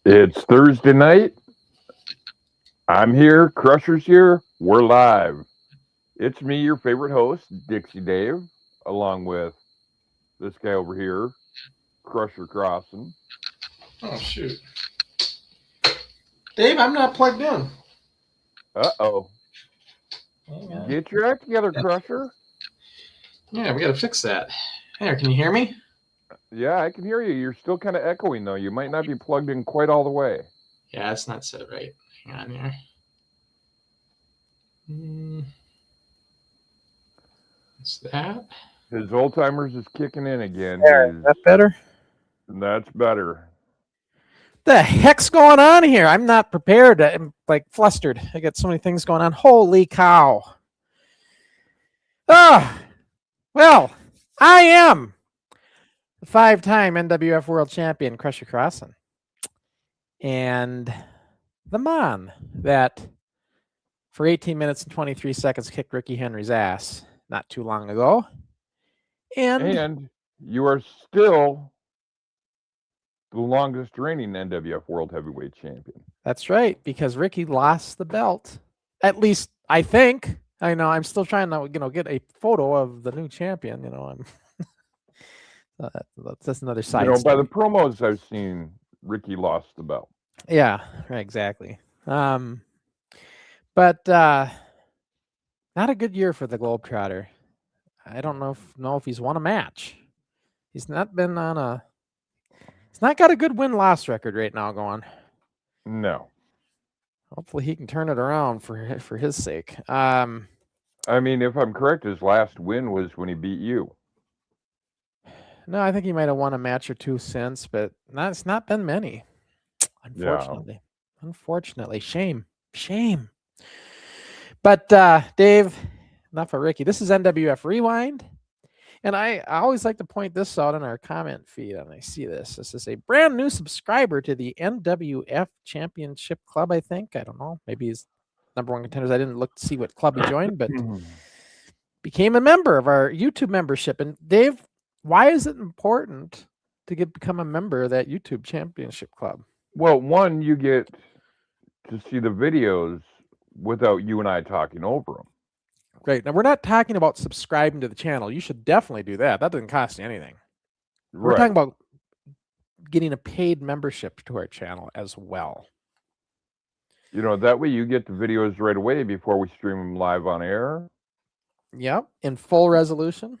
It's Thursday night. I'm here. Crusher's here. We're live. It's me, your favorite host, Dixie Dave, along with this guy over here, Crusher Crossen. Oh, shoot. Dave, I'm not plugged in. Uh-oh. Hang on. Get your act together, Crusher. Yeah, we got to fix that. There, can you hear me? Yeah, I can hear you. You're still kind of echoing, though. You might not be plugged in quite all the way. Yeah, it's not set right. Hang on here. What's that? His old timers is kicking in again. There, is that better? That's better. The heck's going on here? I'm not prepared. I'm like flustered. I got so many things going on. Holy cow. Well, I am the 5-time NWF World Champion, Crusher Crossen. And the man that for 18 minutes and 23 seconds kicked Ricky Henry's ass not too long ago. And you are still the longest reigning NWF World Heavyweight Champion. That's right, because Ricky lost the belt. At least I think. I know. I'm still trying to, get a photo of the new champion. That's another side. By the promos I've seen, Ricky lost the belt. Yeah, right, exactly. But not a good year for the Globetrotter. I don't know if he's won a match. He's not been on a. He's not got a good win-loss record right now going. No. Hopefully he can turn it around for his sake. If I'm correct, his last win was when he beat you. No, I think he might have won a match or two since, but it's not been many. Unfortunately. Yeah. Unfortunately. Shame. But Dave, enough of Ricky. This is NWF Rewind. And I always like to point this out in our comment feed, and I see this. This is a brand new subscriber to the NWF Championship Club, I think. I don't know. Maybe he's #1 contenders. I didn't look to see what club he joined, but became a member of our YouTube membership. And Dave, why is it important to become a member of that YouTube Championship Club? Well, one, you get to see the videos without you and I talking over them. Right. Now, we're not talking about subscribing to the channel. You should definitely do that. That doesn't cost you anything. Right. We're talking about getting a paid membership to our channel as well. That way you get the videos right away before we stream them live on air. Yep. In full resolution.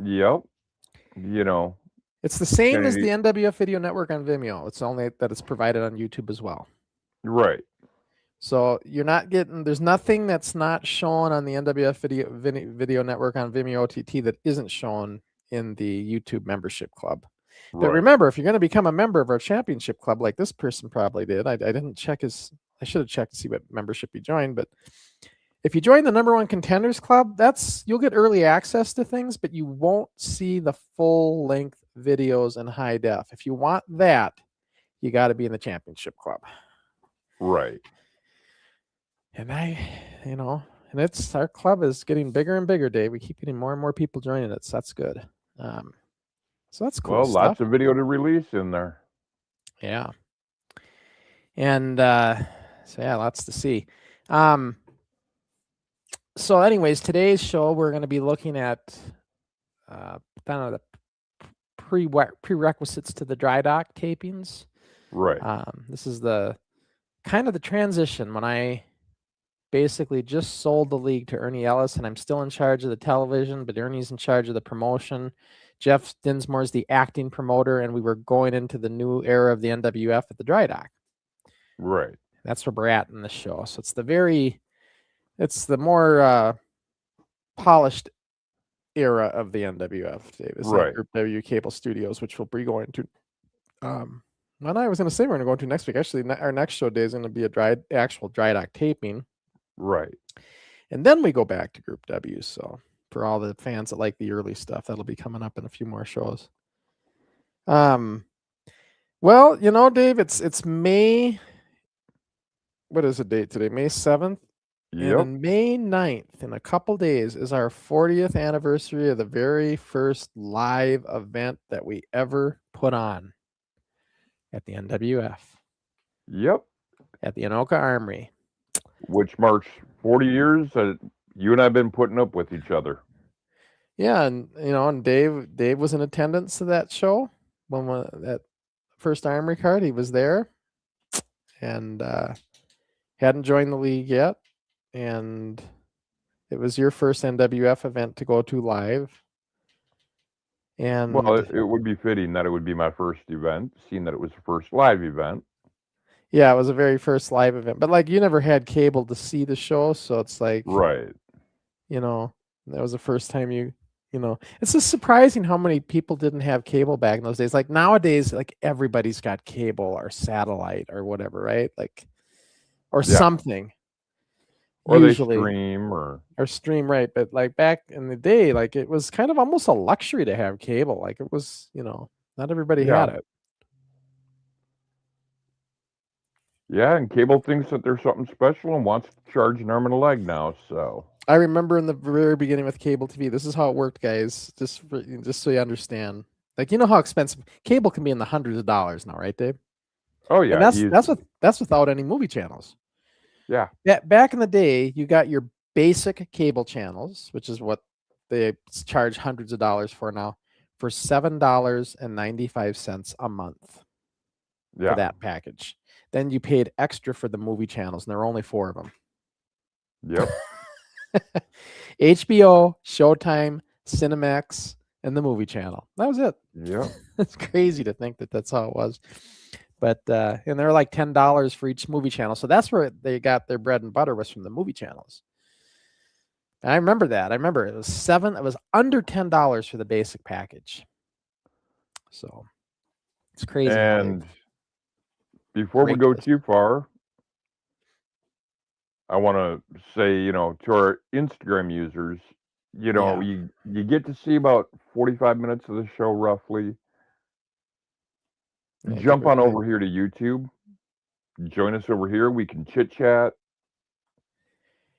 Yep. It's the same as the NWF Video Network on Vimeo. It's only that it's provided on YouTube as well. Right. So you're not getting, there's nothing that's not shown on the NWF Video Network on Vimeo OTT that isn't shown in the YouTube membership club. Right. But remember, if you're going to become a member of our championship club, like this person probably did, I didn't check I should have checked to see what membership he joined, but if you join the #1 Contenders Club, you'll get early access to things, but you won't see the full length videos in high def. If you want that, you got to be in the championship club. Right. And our club is getting bigger and bigger, Dave. We keep getting more and more people joining it, so that's good. So that's cool. Well, lots of video to release in there. Yeah. And lots to see. So anyways, today's show, we're going to be looking at the prerequisites to the dry dock tapings. Right. This is the kind of the transition when I basically just sold the league to Ernie Ellis, and I'm still in charge of the television, but Ernie's in charge of the promotion. Jeff Dinsmore's the acting promoter, and we were going into the new era of the NWF at the dry dock. Right. That's where we're at in the show. So it's the more polished era of the NWF, Dave. It's right. Like Group W Cable Studios, which we'll be going to. Well, I was going to say we're going to go to next week. Actually, our next show day is going to be actual dry dock taping. Right. And then we go back to Group W. So for all the fans that like the early stuff, that'll be coming up in a few more shows. Well, Dave, it's May. What is the date today? May 7th. Yep. And on May 9th, in a couple days, is our 40th anniversary of the very first live event that we ever put on at the NWF. Yep. at the Anoka Armory. Which marks 40 years that you and I have been putting up with each other. Yeah, and and Dave was in attendance to that show when that first Armory card. He was there, and hadn't joined the league yet, and it was your first NWF event to go to live. And well, it would be fitting that it would be my first event, seeing that it was the first live event. yeah, it was the very first live event. But like, you never had cable to see the show, so it's like, Right. that was the first time it's just surprising how many people didn't have cable back in those days. Like nowadays, like everybody's got cable or satellite or whatever, right? Like, or something. Or usually. they stream or stream, right? But like back in the day, like it was kind of almost a luxury to have cable. Like it was, not everybody had it. Yeah, and cable thinks that there's something special and wants to charge an arm and a leg now. So I remember in the very beginning with cable TV, this is how it worked, guys. Just so you understand. Like, you know how expensive cable can be in the hundreds of dollars now, right, Dave? oh yeah, And that's without any movie channels. yeah. Back in the day, you got your basic cable channels, which is what they charge hundreds of dollars for now, for $7.95 a month for that package. Then you paid extra for the movie channels, and there were only 4 of them. Yep. HBO, Showtime, Cinemax, and the movie channel. That was it. Yeah. It's crazy to think that that's how it was. But and they're like $10 for each movie channel. So that's where they got their bread and butter, was from the movie channels. And I remember that. I remember it was under $10 for the basic package. So it's crazy. And before we go too far, I want to say, to our Instagram users, you get to see about 45 minutes of the show roughly. Jump on over here to YouTube. Join us over here. We can chit chat.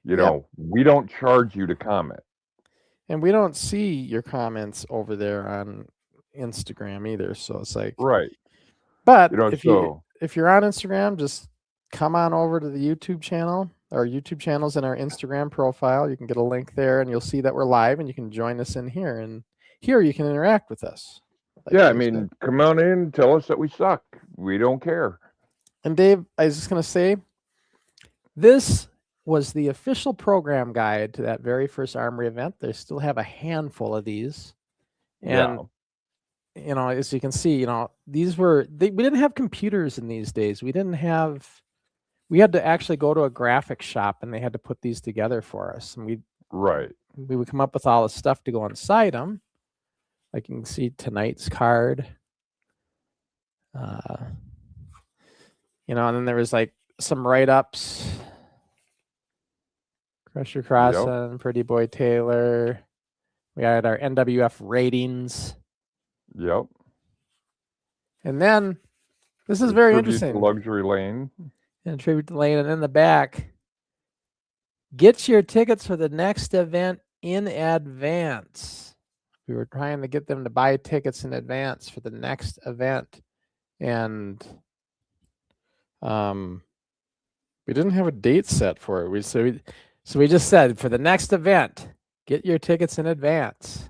We don't charge you to comment. And we don't see your comments over there on Instagram either. So it's like, right. But if you're on Instagram, just come on over to the YouTube channel. Our YouTube channel's in our Instagram profile. You can get a link there, and you'll see that we're live, and you can join us in here. And here you can interact with us. Like come on in, tell us that we suck. We don't care. And Dave, I was just going to say, this was the official program guide to that very first Armory event. They still have a handful of these. And as you can see, these we didn't have computers in these days. We had to actually go to a graphic shop, and they had to put these together for us. And we would come up with all the stuff to go inside them. Like you can see tonight's card. And then there was like some write-ups. Crusher Crossen, Pretty Boy Taylor. We had our NWF ratings. Yep. And then this is very interesting. Luxury Lane. And Tribute to Lane. And in the back, get your tickets for the next event in advance. We were trying to get them to buy tickets in advance for the next event. And we didn't have a date set for it. So we just said, for the next event, get your tickets in advance.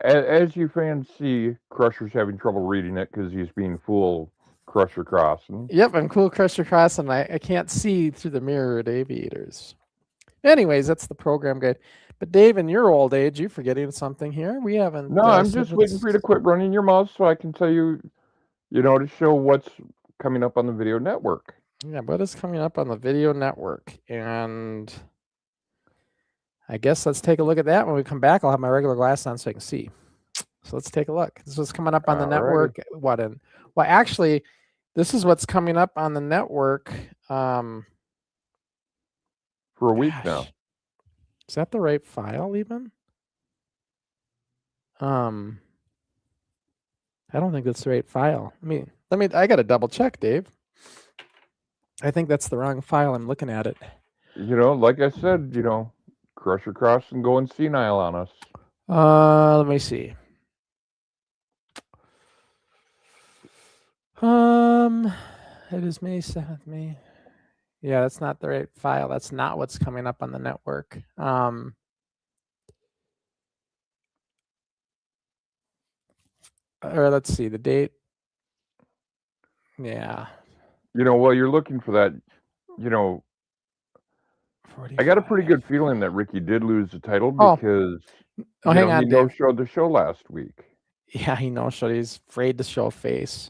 As you fans see, Crusher's having trouble reading it because he's being full Crusher Crossen. Yep, I'm cool Crusher Crossen. I can't see through the mirror at Aviators. Anyways, that's the program guide. But Dave, in your old age, you forgetting something here? We haven't. No, I'm just waiting for you to quit running your mouth so I can tell you, to show what's coming up on the video network. Yeah, what is coming up on the video network? And I guess let's take a look at that. When we come back, I'll have my regular glass on so I can see. So let's take a look. This is what's coming up on the network. Well, actually, this is what's coming up on the network. For a week now. Is that the right file even? I don't think that's the right file. I got to double check, Dave. I think that's the wrong file. I'm looking at it. Like I said, Crusher Crossen going senile on us. Let me see. It is May 7th. May. Yeah, that's not the right file. That's not what's coming up on the network. Or let's see the date. Yeah. While you're looking for that, 45. I got a pretty good feeling that Ricky did lose the title Oh. because Hang on, he Dave. no-showed the show last week. Yeah, he no-showed. He's afraid to show face.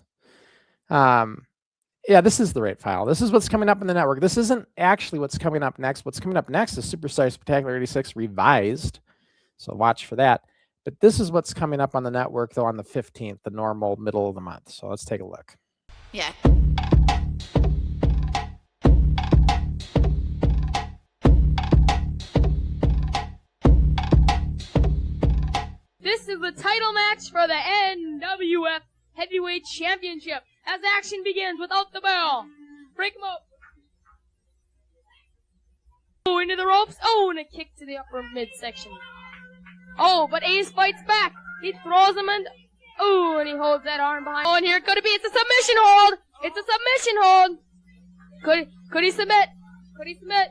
Yeah, this is the right file. This is what's coming up in the network. This isn't actually what's coming up next. What's coming up next is Superstar Spectacular 86 revised. So watch for that. But this is what's coming up on the network, though, on the 15th, the normal middle of the month. So let's take a look. Yeah. This is the title match for the NWF Heavyweight Championship as action begins without the bell. Break him up. Oh, into the ropes. Oh, and a kick to the upper midsection. Oh, but Ace fights back. He throws him and oh, and he holds that arm behind. Oh, and here could it be? It's a submission hold. It's a submission hold. Could he submit? Could he submit?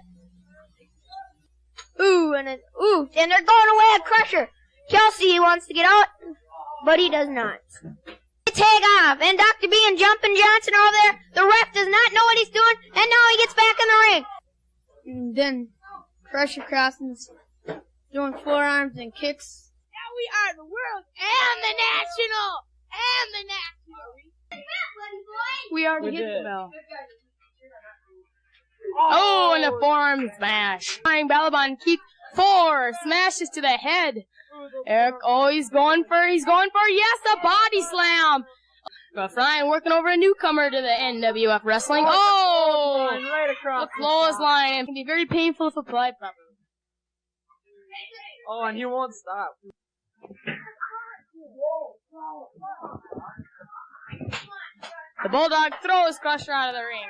Ooh, and they're going away at Crusher. Kelsey wants to get out, but he does not. Tag off, and Dr. B and Jumpin' Johnson are over there. The ref does not know what he's doing, and now he gets back in the ring. And then Crusher Crossen's doing forearms and kicks. Now we are the world and the national. We already hit the bell. Oh, and a forearm smash. Flying Balaban keep 4 smashes to the head. Eric, he's going for, yes, a body slam. But Ryan working over a newcomer to the NWF Wrestling. Oh, Right across the clothesline. It can be very painful if applied properly. Oh, and he won't stop. The Bulldog throws Crusher out of the ring.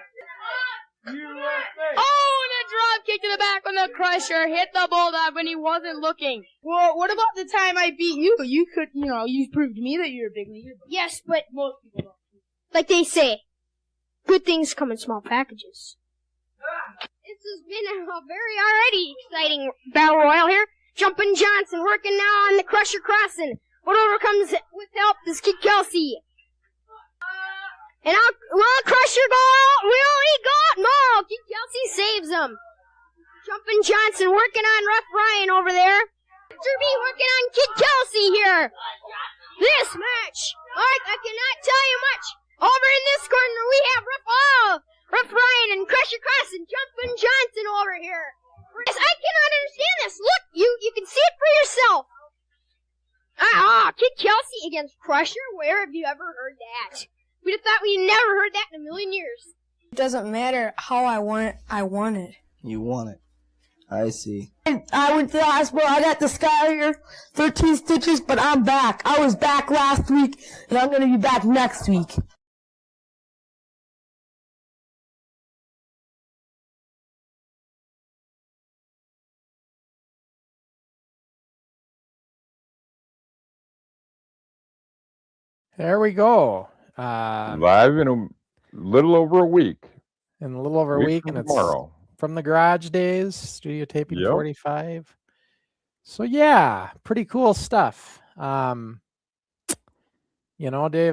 Oh, and a drop kick to the back when the Crusher hit the Bulldog when he wasn't looking. Well, what about the time I beat you? You could, you proved to me that you're a big leader. Yes, but Most people don't. like they say, good things come in small packages. This has been a very already exciting battle royal here. Jumpin' Johnson working now on the Crusher Crossen. What overcomes with help is Kid Kelsey. And will Crusher go out? Will he go out? No, Kid Kelsey saves him. Jumpin' Johnson working on Ref Ryan over there. Dr. B working on Kid Kelsey here. This match, I cannot tell you much. Over in this corner, we have Ref Ryan and Crusher Crossen, Jumpin' Johnson over here. Yes, I cannot understand this. Look, you can see it for yourself. Kid Kelsey against Crusher? Where have you ever heard that? We'd have thought we'd never heard that in a million years. It doesn't matter how I want it. I want it. You want it. I see. I went to the hospital. I got the scar here, 13 stitches, but I'm back. I was back last week, and I'm going to be back next week. There we go. Live in a little over a week. In a little over a week, from and tomorrow. it's from the Garage Days, Studio Taping Yep. 45. So yeah, pretty cool stuff. Dave,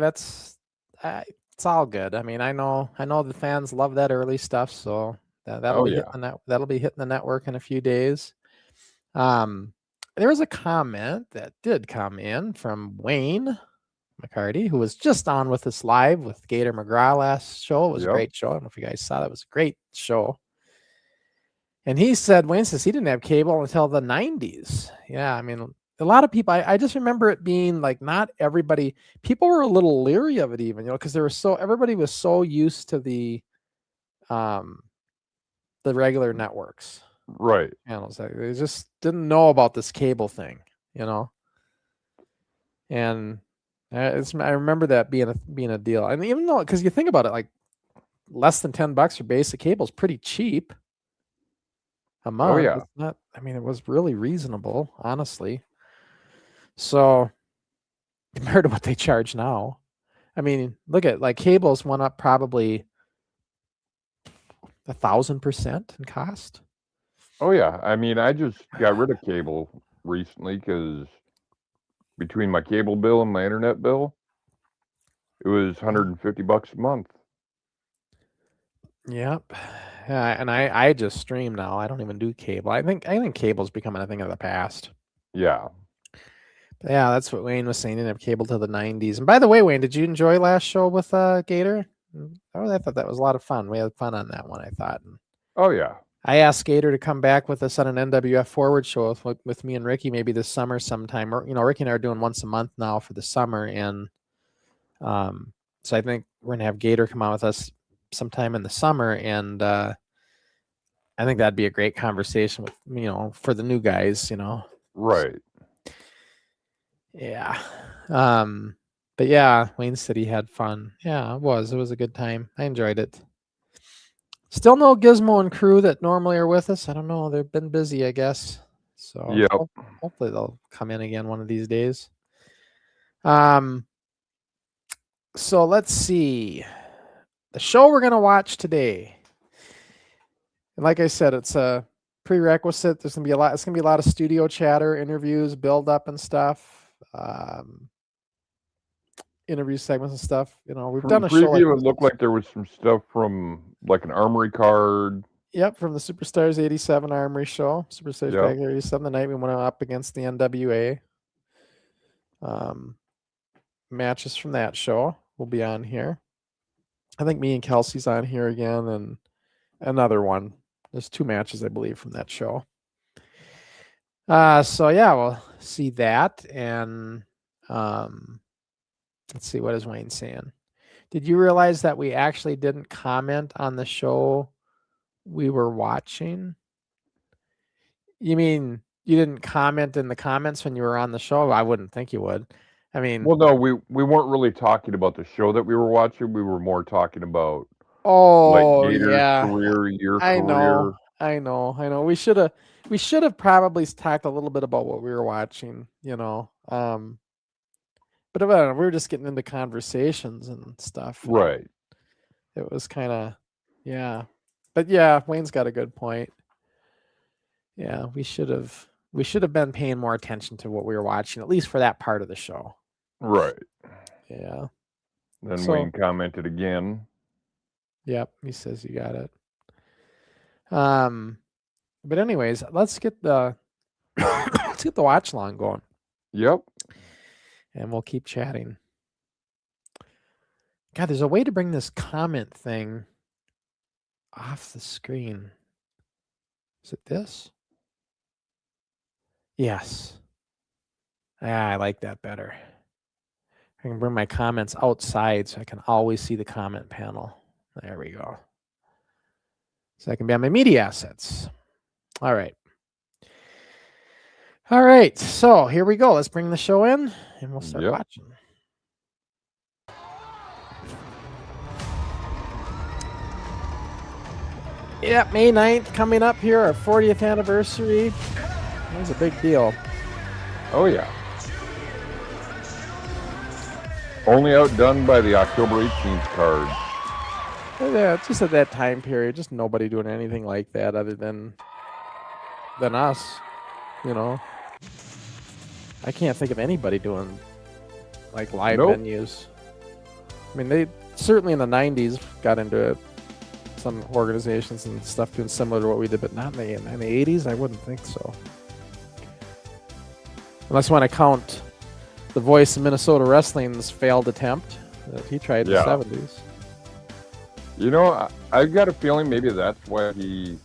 that's it's all good. I mean, I know the fans love that early stuff, so that'll be hitting the network in a few days. There was a comment that did come in from Wayne McCarty, who was just on with us live with Gator McGraw last show. It was a great show. I don't know if you guys saw that. It was a great show. And Wayne says he didn't have cable until the 90s. Yeah, I mean, a lot of people, I just remember it being like not everybody, people were a little leery of it even, because everybody was so used to the regular networks. Right. Channels. They just didn't know about this cable thing, and I remember that being a deal. And even though, because you think about it, like less than $10 for basic cable is pretty cheap a month. Oh, yeah. It's not, I mean, it was really reasonable, honestly. So compared to what they charge now, I mean, look at like cables went up probably 1,000% in cost. Oh yeah, I mean, I just got rid of cable recently because between my cable bill and my internet bill, it was $150 a month. Yep. Yeah, and I just stream now. I don't even do cable. I think cable's becoming a thing of the past. Yeah. But yeah, that's what Wayne was saying. Didn't have cable till the 90s. And by the way, Wayne, did you enjoy last show with Gator? Oh, I thought that was a lot of fun. We had fun on that one, I thought. Oh yeah. I asked Gator to come back with us on an NWF Forward show with me and Ricky maybe this summer sometime. Or, Ricky and I are doing once a month now for the summer, and so I think we're gonna have Gator come on with us sometime in the summer, and I think that'd be a great conversation with for the new guys. Right. Yeah. But yeah, Wayne said he had fun. Yeah, it was a good time. I enjoyed it. Still no Gizmo and crew that normally are with us. I don't know. They've been busy, I guess. So Yep. hopefully they'll come in again one of these days. So let's see. The show we're going to watch today. And like I said, it's a prerequisite. There's going to be it's going to be a lot of studio chatter, interviews, build up and stuff. Interview segments and stuff. We've done a show. It looked like there was some stuff from like an Armory card. Yep, from the Superstars 87 Armory show. Superstars back 87, the night we went up against the NWA. Matches from that show will be on here. I think me and Kelsey's on here again, and another one. There's 2 matches, I believe, from that show. So yeah, we'll see that, and let's see, what is Wayne saying? Did you realize that we actually didn't comment on the show we were watching? You mean you didn't comment in the comments when you were on the show? I wouldn't think you would. I mean, well, no, we weren't really talking about the show that we were watching. We were more talking about Gator's career, your career. I know. We should have probably talked a little bit about what we were watching, But we were just getting into conversations and stuff. Right. It was kind of, yeah. But yeah, Wayne's got a good point. Yeah, we should have been paying more attention to what we were watching, at least for that part of the show. Right. Yeah. Then Wayne commented again. Yep, he says you got it. But anyways, let's get the watch along going. Yep. And we'll keep chatting. God, there's a way to bring this comment thing off the screen. Is it this? Yes. I like that better. I can bring my comments outside so I can always see the comment panel. There we go. So I can be on my media assets. All right. All right. So here we go. Let's bring the show in and we'll start watching. Yeah, May 9th coming up here, our 40th anniversary. That was a big deal. Oh, yeah. Only outdone by the October 18th card. Yeah, just at that time period, just nobody doing anything like that other than us, I can't think of anybody doing like live venues. I mean, they certainly in the 90s got into it. Some organizations and stuff doing similar to what we did, but not in the 80s. I wouldn't think so. Unless you want to count the voice of Minnesota Wrestling's failed attempt that he tried in the 70s. I've got a feeling maybe that's why he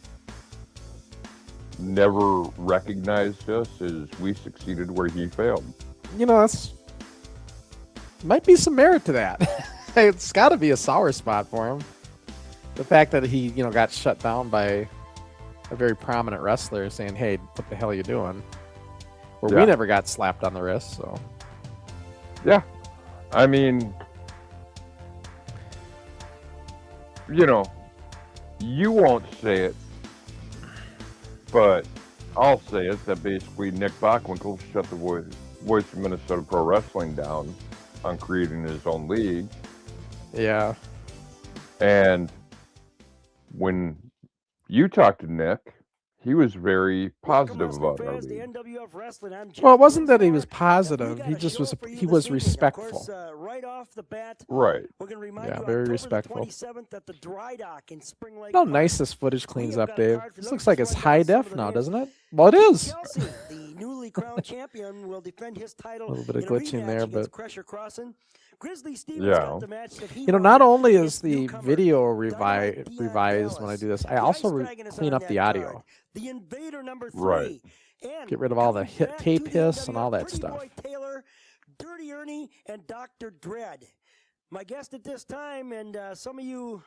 never recognized us, as we succeeded where he failed. That's might be some merit to that. It's got to be a sour spot for him. The fact that he, got shut down by a very prominent wrestler saying, "Hey, what the hell are you doing?" Where we never got slapped on the wrist, so. Yeah. I mean, you won't say it, but I'll say it, that basically Nick Bockwinkel shut the voice of Minnesota Pro Wrestling down on creating his own league. Yeah. And when you talked to Nick, he was very positive about our league. Well, it wasn't that he was positive. He just was. He was respectful. Right. Yeah, very respectful. How nice this footage cleans up, Dave. This looks like it's high def now, doesn't it? Well, it is. The newly crowned champion will defend his title. A little bit of glitching there, but Crusher Crossen. Grizzly Stevens Yeah. got the match that he you know, not wanted. only is It's the newcomer video Dynamite revised when I do this, I also clean up the audio. The Invader number 3. Right. And Get rid of all the coming back tape to the hiss and all NWF, that Pretty stuff. Boy Taylor, Dirty Ernie, and Dr. Dread. My guest at this time, and some of you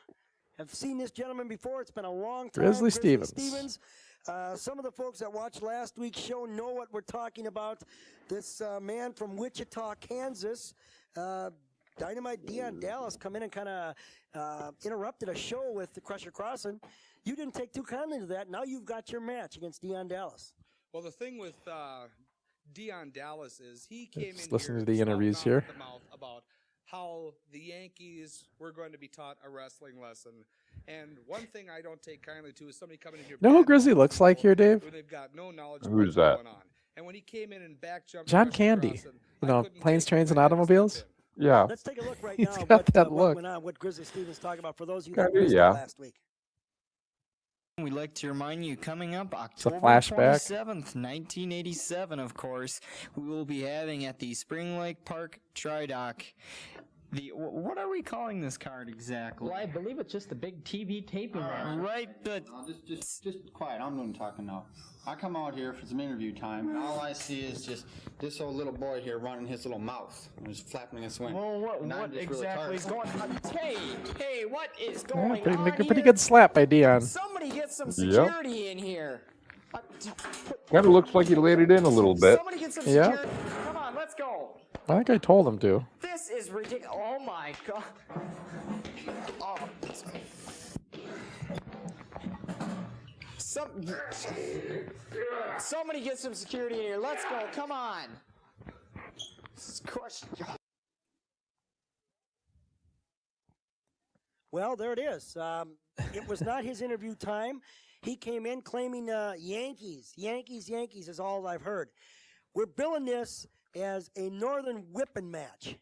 have seen this gentleman before. It's been a long time. Grizzly Stevens. Some of the folks that watched last week's show know what we're talking about. This man from Wichita, Kansas, Dynamite Dion Dallas, come in and kind of interrupted a show with the Crusher Crossen. You didn't take too kindly to that. Now you've got your match against Dion Dallas. Well, the thing with Dion Dallas is he came Just in listen here to the interviews small here. mouth about how the Yankees were going to be taught a wrestling lesson. And one thing I don't take kindly to is somebody coming in here. You know who bad Grizzly mouthing looks like people here, Dave? who they've got no knowledge of Who's what's that? going on. And when he came in and back jumped John Crusher Candy. Crossen, You I know, couldn't Planes, take Trains, and it. I had to step Automobiles? in. Yeah. Let's take a look right He's now got that what look. went on, what Grizzly Stevens talking about for those of you Kinda, that missed it yeah. last week. We'd like to remind you, coming up a October flashback. 27th, 1987, of course, we will be having at the Spring Lake Park Tri-Dock what are we calling this card exactly? Well, I believe it's just a big TV taping match. Right, but Just quiet. I'm doing talking now. I come out here for some interview time, and all I see is just this old little boy here running his little mouth and just flapping his wing. Well, what exactly is going on? Hey, what is going Yeah, on make a here? pretty good slap by Dion. Somebody get some Yep. security in here. Kind of looks like he laid it in a little bit. Somebody get some Yeah. security. Come on, let's go. I think I told him to. This is ridiculous. Oh my god. Oh. Somebody get some security in here. Let's go. Come on. Squish. Well, there it is. It was not his interview time. He came in claiming Yankees. Yankees is all I've heard. We're billing this as a Northern whipping match.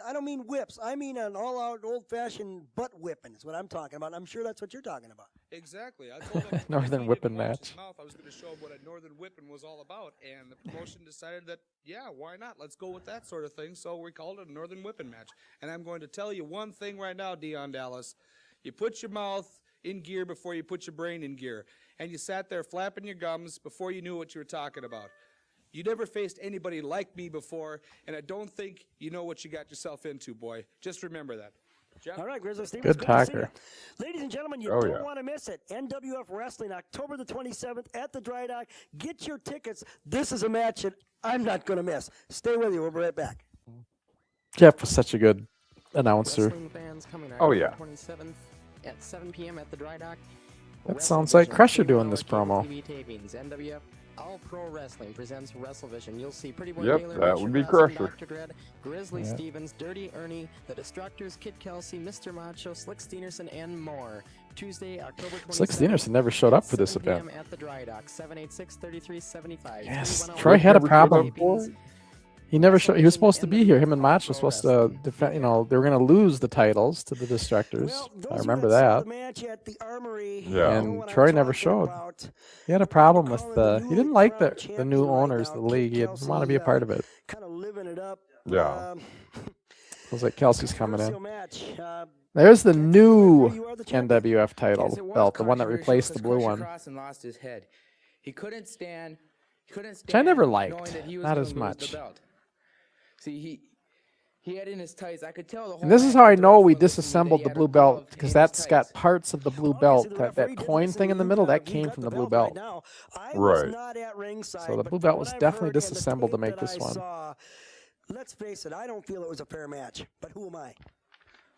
I don't mean whips. I mean an all-out, old-fashioned butt whipping is what I'm talking about. I'm sure that's what you're talking about. Exactly. I told him Northern whipping match. I was going to show him what a Northern whipping was all about, and the promotion decided that, yeah, why not? Let's go with that sort of thing. So we called it a Northern whipping match. And I'm going to tell you one thing right now, Dion Dallas. You put your mouth in gear before you put your brain in gear. And you sat there flapping your gums before you knew what you were talking about. You never faced anybody like me before, and I don't think you know what you got yourself into, boy. Just remember that. Jeff? All right, Grizzly Stevens. Good to see talker. you. Ladies and gentlemen, you Oh, don't yeah. want to miss it. NWF Wrestling, October the 27th at the Dry Dock. Get your tickets. This is a match that I'm not going to miss. Stay with you. We'll be right back. Jeff was such a good announcer. Wrestling fans coming Oh, yeah. 27th at 7 p.m. at the Dry Dock. That sounds like Crusher doing this promo. TV tapings. NWF All Pro Wrestling presents WrestleVision. You'll see Pretty Boy Yep, Taylor, that Richard would be Ross, and Crusher. Dr. Dread, Grizzly Yeah. Stevens, Dirty Ernie, The Destructors, Kid Kelsey, Mr. Macho, Slick Steenerson, and more. Tuesday, October 27th. Slick Steenerson never showed up for this 7 p.m. event. at the Dry Dock, 786-3375. Yes, 310 Troy had a Never showed problem. up for it? He never showed. He was supposed to be here. Him and Mach was supposed to defend. You know, they were going to lose the titles to the Destructors. Well, those I who remember saw that. the match at the Armory Yeah. know And what I'm Troy never talking showed. about. He had a problem with Calling the. the He didn't like newly the crowned new champion right owners of now, the league. He Kid didn't want to be a Kelsey, part of it. Kind of living it up. Yeah. It was like Kelsey's coming in. Controversial match. There's the Kelsey, new you are the champion. NWF title Yes, it was belt, the one that controversial replaced the because blue Crusher one. Crossen lost his head. He couldn't stand. Which I never knowing liked. that he was Not gonna as lose much. The belt. See, he had in his tights. I could tell the whole. And this is match how I that the know we wrestler listened to me that disassembled he the had blue a belt glove because in that's his got tights. parts of the blue Obviously, belt. the That referee didn't coin listen thing to in the you, middle that you came got from the the blue belt right belt. now. I Right. was not at ringside, So the but blue from belt what was I've definitely heard and the disassembled to tape make that this I one. saw, let's face it, I don't feel it was a fair match. But who am I?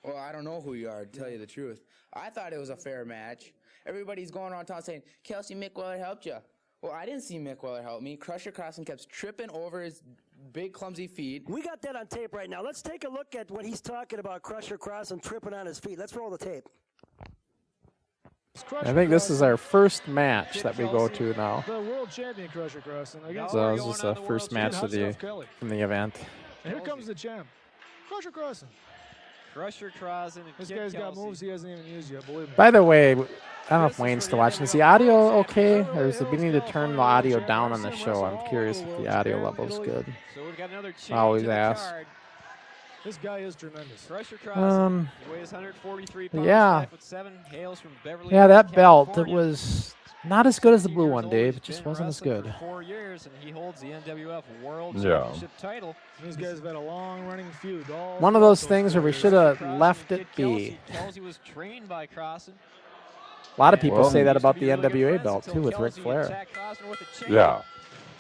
Well, I don't know who you are, to tell you the truth. I thought it was a fair match. Everybody's going around town saying, Kelsey Mick, well, it helped you. Well, I didn't see Mick Weller help me. Crusher Crossen kept tripping over his big, clumsy feet. We got that on tape right now. Let's take a look at what he's talking about, Crusher Crossen tripping on his feet. Let's roll the tape. I think this is our first match that we go to now. The world champion Crusher Crossen. So this is the first match of from the event. And here comes the champ, Crusher Crossen. Crusher Crossen. This guy's got moves he hasn't even used yet, believe me. By the way, I don't know if Wayne's still watching. Is the audio okay, or is it we need to turn the audio down on the show? I'm curious if the audio level is good. So we've got another change Always ask. This guy is tremendous. Crusher Crossen weighs 143 pounds. Yeah. 5'7", hails from Beverly Yeah, Hills, that belt, it California. was not as good as the blue one, Dave. It just wasn't as good. For 4 years, and he holds the NWF World Yeah. Championship title. These guys have had a long-running feud. One of those things where we should have left it be. Kelsey was trained by Crossen. A lot of people say that about the NWA belt, too, with Ric Flair. Yeah.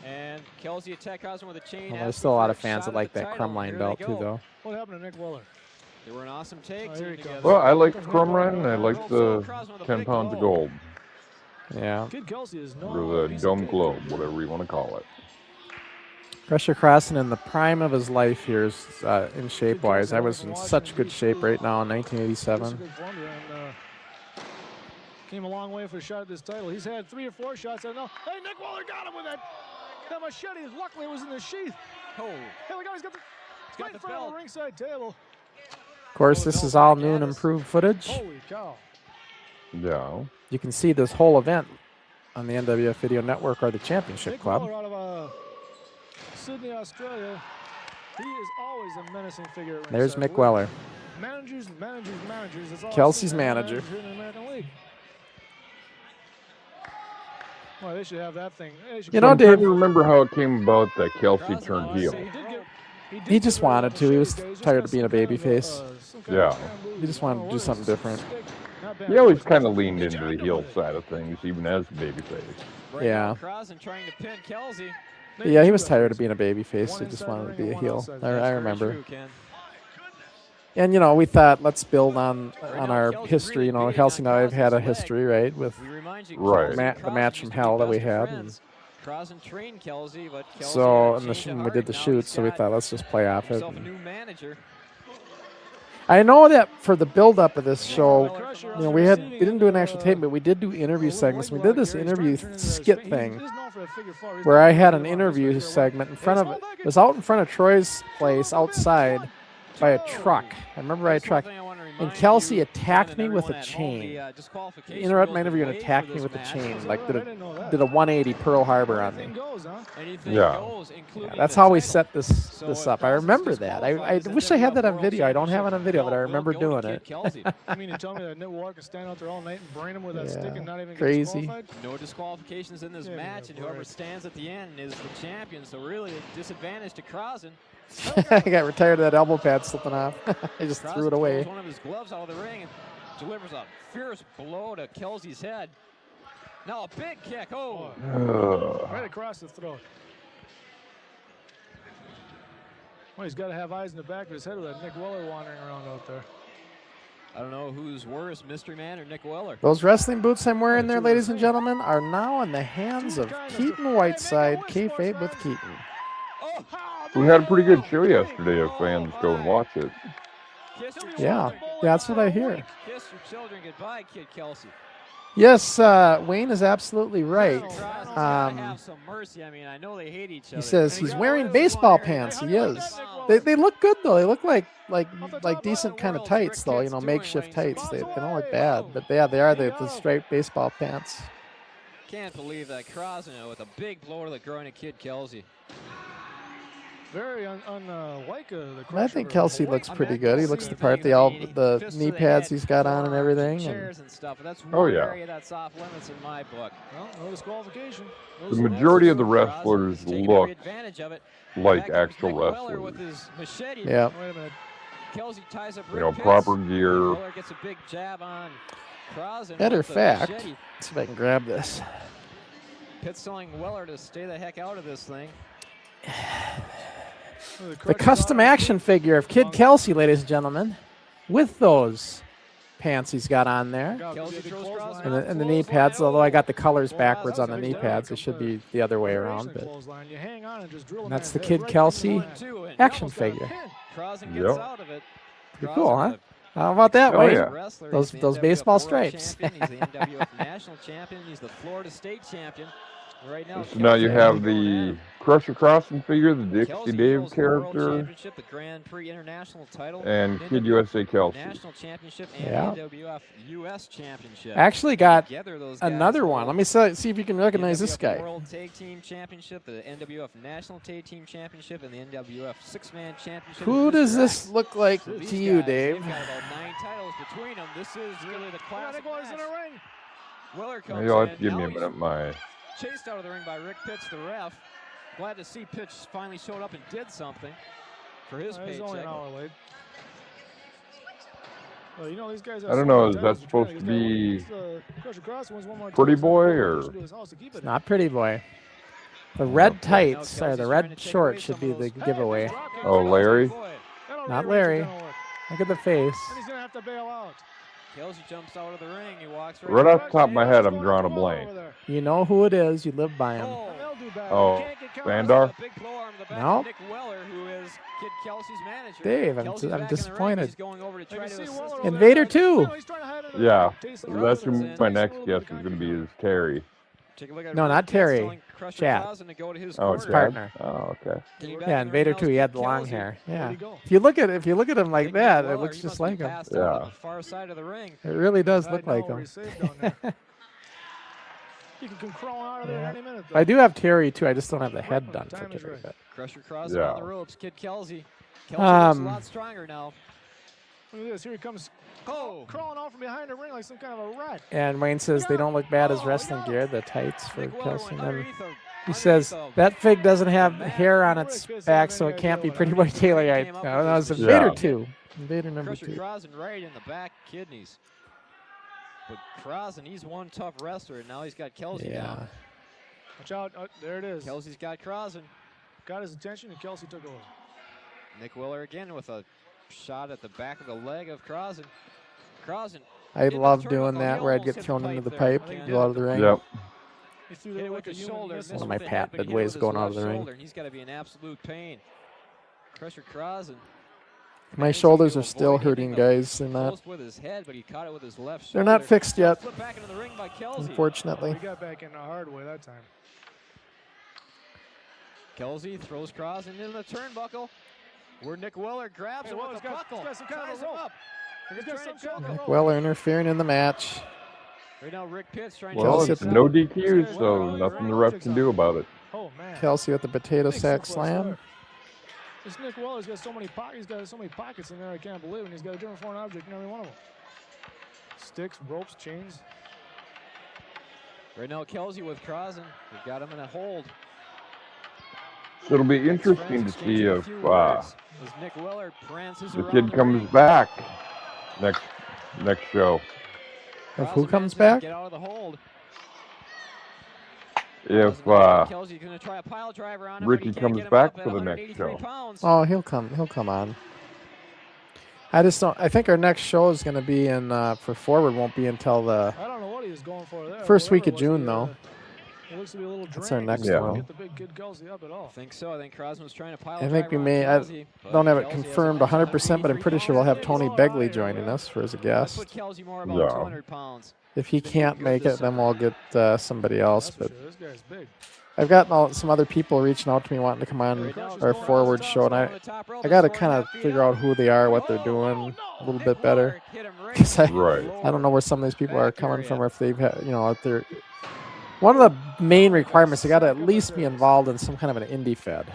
And Kelsey attacked Crossen with a chain. Well, there's still a lot of fans that like that Crumline belt, too, though. What happened to Nick Weller? They were an awesome take. Well, I like the Crumline and I like the 10 pounds of gold. Yeah. Kid Kelsey is no Or the dome globe, whatever you want to call it. Crusher Crossen in the prime of his life here is in shape-wise. I was in such good shape right now in 1987. Came a long way for a shot at this title. He's had 3 or 4 shots. I know. Hey, Nick Weller got him with that machete. Luckily, it was in the sheath. Oh. Hey, look, he's got the front of the ringside table. Of course, this is all new and improved footage. Holy cow. Yeah. You can see this whole event on the NWF Video Network or the Championship Nick Club. Weller out of Sydney, Australia. He is always a menacing figure. At There's ringside. Mick Weller. Managers. That's all Kelsey's I've seen manager. in the American League. Well, they should have that thing. You know, I'm trying Dave, to remember how it came about that Kelsey turned heel. he just wanted to. He was tired of being a babyface. Yeah. He just wanted to do something different. He always kind of leaned into the heel side of things, even as a babyface. Yeah. Crossen trying to pin Kelsey. Yeah, he was tired of being a babyface. He just wanted to be a heel. I remember. And, you know, we thought, let's build on our history. You know, Kelsey and I have had a history, right, with the match from hell that we had. And Crossen trained Kelsey, but Kelsey so, had a change of we heart. did the Now shoot, he's so we got thought, let's just play off it. himself a new manager. I know that for the build-up of this show, you know, we didn't do an actual tape, but we did do interview segments. We did this interview skit thing where I had an interview segment in front of it. It was out in front of Troy's place outside by a truck. I remember I truck. And Kelsey attacked me with a chain. He interrupted my interview and attacked me with a chain, like did a 180 Pearl Harbor on me. Yeah. That's how we set this up. I remember that. I wish I had that on video. I don't have it on video, but I remember doing it. I mean, you tell me that Nick Weller can stand out there all night and brain him with that stick and not even get crazy. disqualified? No disqualifications in this match, and whoever stands at the end is the champion. So really, a disadvantage to Crossen. I got retired of that elbow pad slipping off. I just threw it away. One of his gloves out of the ring and delivers a fierce blow to Kelsey's head. Now a big kick. Oh, right across the throat. Well, he's got to have eyes in the back of his head with that Nick Weller wandering around out there. I don't know who's worse, Mystery Man or Nick Weller. Those wrestling boots I'm wearing there, ladies and gentlemen, are now in the hands of Keaton Whiteside, kayfabe with Keaton. We had a pretty good show yesterday if fans go and watch it. Yeah, that's what I hear. Kiss your children goodbye, Kid Kelsey. Yes, Wayne is absolutely right. Have some mercy. I mean, I know they hate each other. He says he's wearing baseball pants. He is. They look good though. They look like decent kind of tights though. You know, makeshift tights. They don't look bad, but they are the straight baseball pants. Can't believe that Crossen with a big blow to the groin of Kid Kelsey. Very unlike the I think Kelsey looks pretty good. He looks the part. The knee pads he's got on and everything. Chairs and stuff. But that's Oh, one yeah. area that's off limits in my book. Well, no disqualification. The majority of the wrestlers look Advantage of it. like Back actual Nick Weller with wrestlers. his machete. Yeah. Wait a minute. Kelsey ties up You know, Rick proper Pitts. gear. Weller gets a big jab on Crossen. Matter with of the fact, machete. let's see if I can grab this. Pitts telling Weller to stay the heck out of this thing. The custom action figure of Kid Kelsey, ladies and gentlemen, with those pants he's got on there. Kelsey throws Crossen And out, the knee clothesline. pads, although I got the colors Oh, backwards that's on the a knee big pads, one. it should be the other way around. But Clothesline. You hang on and just drill a that's man's the head Kid right Kelsey between the line. action Almost got a figure. pin. Crossen Yep. gets out of it. Pretty cool, huh? Crossen, How about that, Oh, Wayne? yeah. wrestler. Those He's the NWF baseball World stripes. Champion. He's the NWF National Champion. He's the Florida State Champion. Right now, So now you Kelsey have is going at the him. Crusher Crossen figure, the Dixie Kelsey Dave holds the World character, Championship, the Grand Prix International title, and the Kid NWF USA Kelsey. National Championship, and Yeah. the NWF US Championship. I actually got Together, those guys another one. hold Let me see if you can the recognize this NWF guy. World Tag Team Championship, the NWF National Tag Team Championship, and the NWF Six-Man Championship. Who with does Mr. this X. look like So these to you, guys, Dave? They've got about 9 titles between them. This is really the classic Nick Weller's in match. the ring. Weller comes You'll in. have to give me a Now he's minute, my. chased out of the ring by Rick Pitts, the ref. Glad to see Pitch finally showed up and did something for his He's only an paycheck. hour late. Well, you know, these guys I don't know, is that supposed to be Pretty Boy or? It's not Pretty Boy. The red tights or the red shorts should be the giveaway. Oh, Larry? Not Larry. Look at the face. And he's going to have to bail out. Kelsey jumps out of the ring. He walks Right off the top of my head, I'm drawing a blank. You know who it is. You live by him. Oh, Vandar? Big blow arm to the back No. of Nick Weller, who is Kid Kelsey's manager. Dave, I'm Kelsey's back in the ring. disappointed. He's going over to try to assist him. Invader 2. Yeah, that's who my next guess is going to be is Terry. Take a look at No, Rick not Pitts Terry. telling Crusher Chad. Crossen to go to his Oh, corner. His Chad? partner. Oh, okay. Getting back Yeah, in the ring Invader now 2. is He had Kid the long Kelsey. hair. Where'd Yeah. he go? If you look at him like Big that, Nick it Weller, looks he just must be like him. passed out on Yeah. the far side of the ring. It really does I look know like where him. he's safe down there. He can come crawling out of there any minute. Though. I do have Terry too. I just don't have the head done for Time is Terry. right. But Crusher Crossen Yeah. on the ropes. Kid Kelsey. Kelsey looks a Um, lot stronger now. Look at this. Here he comes Oh, crawling out from behind the ring like some kind of a rat. and Wayne says they don't look bad as wrestling gear, the tights for Nick Weller Kelsey. went And then underneath him. he says that fig doesn't have hair on its back, so it can't be Pretty Boy Taylor. That was Invader 2. Invader number Crusher 2. Crossen right in the back kidneys. But Crossen, he's one tough wrestler, and now he's got Kelsey Yeah. down. Watch out. Oh, there it is. Kelsey's got Crossen. Got his attention, and Kelsey took over. Nick Weller again with a shot at the back of the leg of Crossen. Crossen. I love doing that where I'd get thrown into the pipe, go out of the ring. Yep. He threw Hit that it with like a his human shoulder. missile. missed One of my with the head, but patented he hit ways with his going out of left the ring. shoulder, and he's got to be in absolute pain. Crusher Crossen. My shoulders are still hurting, guys. They're not. Close with his head, but he caught it with his left They're shoulder. not fixed yet, Flipped back into the ring by Kelsey. unfortunately. He got back in the hard way that time. Kelsey throws Crossen into the turnbuckle, where Nick Weller grabs him Weller's with the buckle. he's got some kind of ties a him rope. up. He's They're got trying some to kind of choke a him. rope. Weller interfering in the match. Right now, Rick Pitts trying Well, to it's Kelsey- no DQ, so nothing the ref can do about it. Oh man. Kelsey with the potato Big sack suplex slam. there. This Nick Weller's got so many pockets. He's got so many pockets in there. I can't believe it. And he's got a different foreign object in every one of them. Sticks, ropes, chains. Right now, Kelsey with Crossen. They've got him in a hold. So it'll be interesting to see if As Nick Weller prances the around kid the comes ring. back next show. If who Crossen comes manages to back? Get out of the hold. If Kelsey's going to try a pile driver on him, Ricky but he can't comes get him back up at for the next 183 show. pounds. Oh, he'll come on. I just don't. I think our next show is going to be in for Forward. Won't be until the I don't know what he was going for there. first week of Whatever it was, June, though. It looks to be a little That's our drained. next He one. Get the big kid Kelsey up at all. I think so. I think Crossen was trying to pile I think we driver may. on I Kelsey, but don't have it Kelsey has confirmed a 100%, but I'm pretty sure we'll have Tony 183 Begley joining us for as a Put guest. Kelsey more about Yeah. 200 pounds. If he can't make it, then we'll get somebody else. That's for But sure. This guy's big. I've gotten some other people reaching out to me wanting to come on our Forward show, and I got to kind of figure out who they are, what they're doing a little bit better. Because I don't know where some of these people are coming from, or if they've had, if they're. One of the main requirements, they got to at least be involved in some kind of an indie fed.